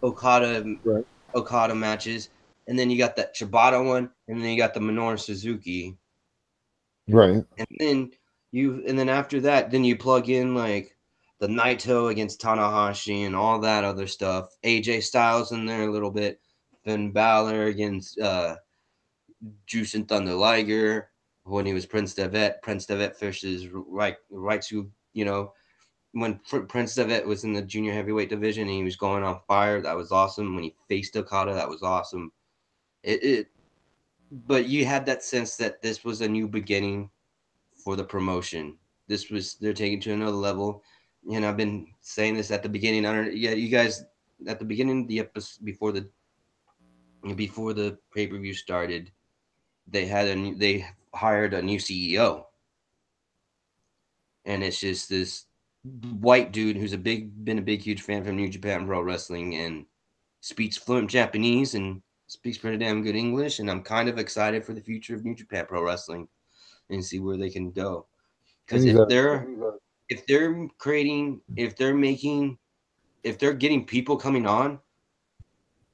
Okada matches, and then you got that Shibata one, and then you got the Minoru Suzuki. Right. And then after that, then you plug in like the Naito against Tanahashi and all that other stuff. AJ Styles in there a little bit. Finn Balor against Juice and Thunder Liger when he was Prince Devitt. Prince Devitt versus right to, you know, when Prince Devitt was in the junior heavyweight division and he was going on fire, that was awesome. When he faced Okada, that was awesome. But you had that sense that this was a new beginning for the promotion. They're taking to another level. And I've been saying this at the beginning. You guys at the beginning of the episode before the pay-per-view started, they hired a new CEO. And it's just this white dude who's been a big huge fan from New Japan Pro Wrestling and speaks fluent Japanese and speaks pretty damn good English, and I'm kind of excited for the future of New Japan Pro Wrestling and see where they can go. Because if they're getting people coming on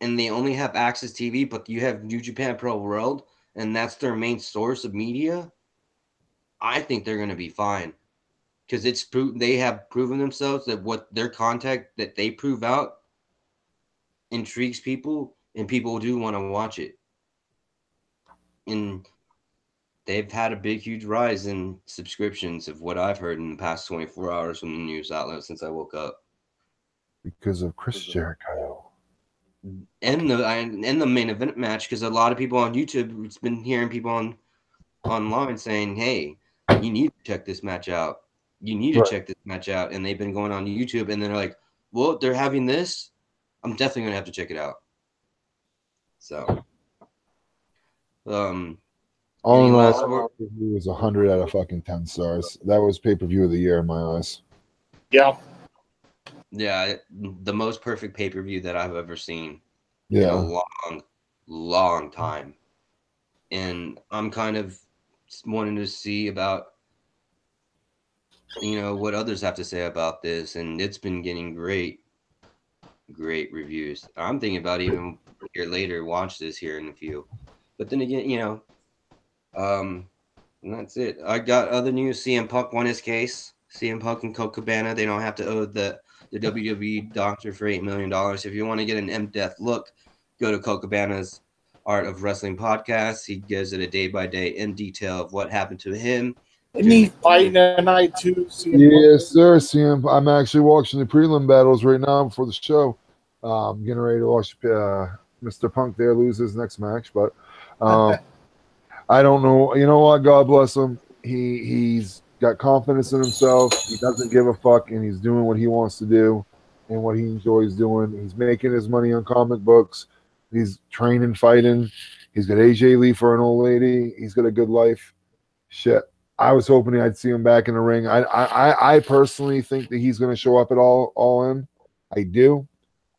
and they only have Access TV, but you have New Japan Pro World and that's their main source of media, I think they're going to be fine. Because they have proven themselves that what their content that they prove out intrigues people, and people do want to watch it. And they've had a big, huge rise in subscriptions of what I've heard in the past 24 hours from the news outlet since I woke up. Because of Chris Jericho. And the main event match, because a lot of people on YouTube, it's been hearing people online saying, hey, you need to check this match out. You need to check this match out. And they've been going on YouTube and they're like, well, they're having this. I'm definitely going to have to check it out. So, all in all, it was 100 out of fucking 10 stars. That was pay-per-view of the year in my eyes. Yeah. Yeah, the most perfect pay-per-view that I've ever seen in a long, long time. And I'm kind of wanting to see about, what others have to say about this. And it's been getting great reviews. I'm thinking about even a year later, watch this here in a few. But then again, and that's it. I got other news. CM Punk won his case. CM Punk and Colt Cabana, they don't have to owe the WWE doctor for $8 million. If you want to get an in-depth look, go to Colt Cabana's Art of Wrestling podcast. He gives it a day-by-day in detail of what happened to him. Isn't he fighting tonight too? Yes, sir. CM. I'm actually watching the prelim battles right now before the show. I'm getting ready to watch Mr. Punk there lose his next match, but I don't know. You know what? God bless him. He's got confidence in himself. He doesn't give a fuck, and he's doing what he wants to do. and what he enjoys doing. He's making his money on comic books. He's training, fighting. He's got AJ Lee for an old lady. He's got a good life. Shit. I was hoping I'd see him back in the ring. I personally think that he's going to show up at all in. I do.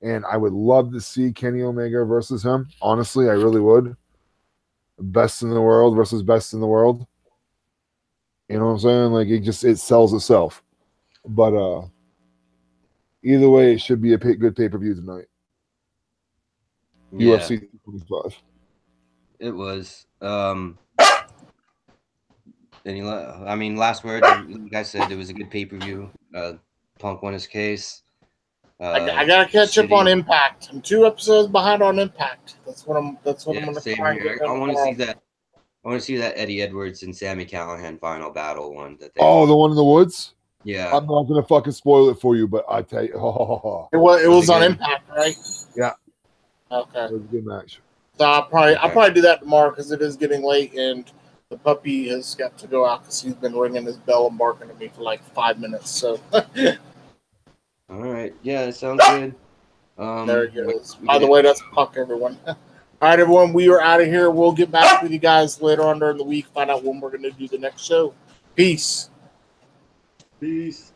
And I would love to see Kenny Omega versus him. Honestly, I really would. Best in the world versus best in the world. You know what I'm saying? Like it sells itself. But either way, it should be a good pay-per-view tonight. Yeah, UFC 225. it was. Last word. Like I said, it was a good pay-per-view. Punk won his case. I gotta catch up on Impact. I'm 2 episodes behind on Impact. That's what I'm gonna same try and here. get I want to tomorrow. see that. I want to see that Eddie Edwards and Sammy Callahan final battle one. The one in the woods? Yeah. I'm not gonna fucking spoil it for you, but I tell you, It was on Impact, right? Yeah. Okay. It was a good match. So I'll probably do that tomorrow because it is getting late and the puppy has got to go out because he's been ringing his bell and barking at me for like 5 minutes. So. All right. Yeah, it sounds good. There it goes. By the way, that's Puck, everyone. All right, everyone, we are out of here. We'll get back with you guys later on during the week, find out when we're going to do the next show. Peace. Peace.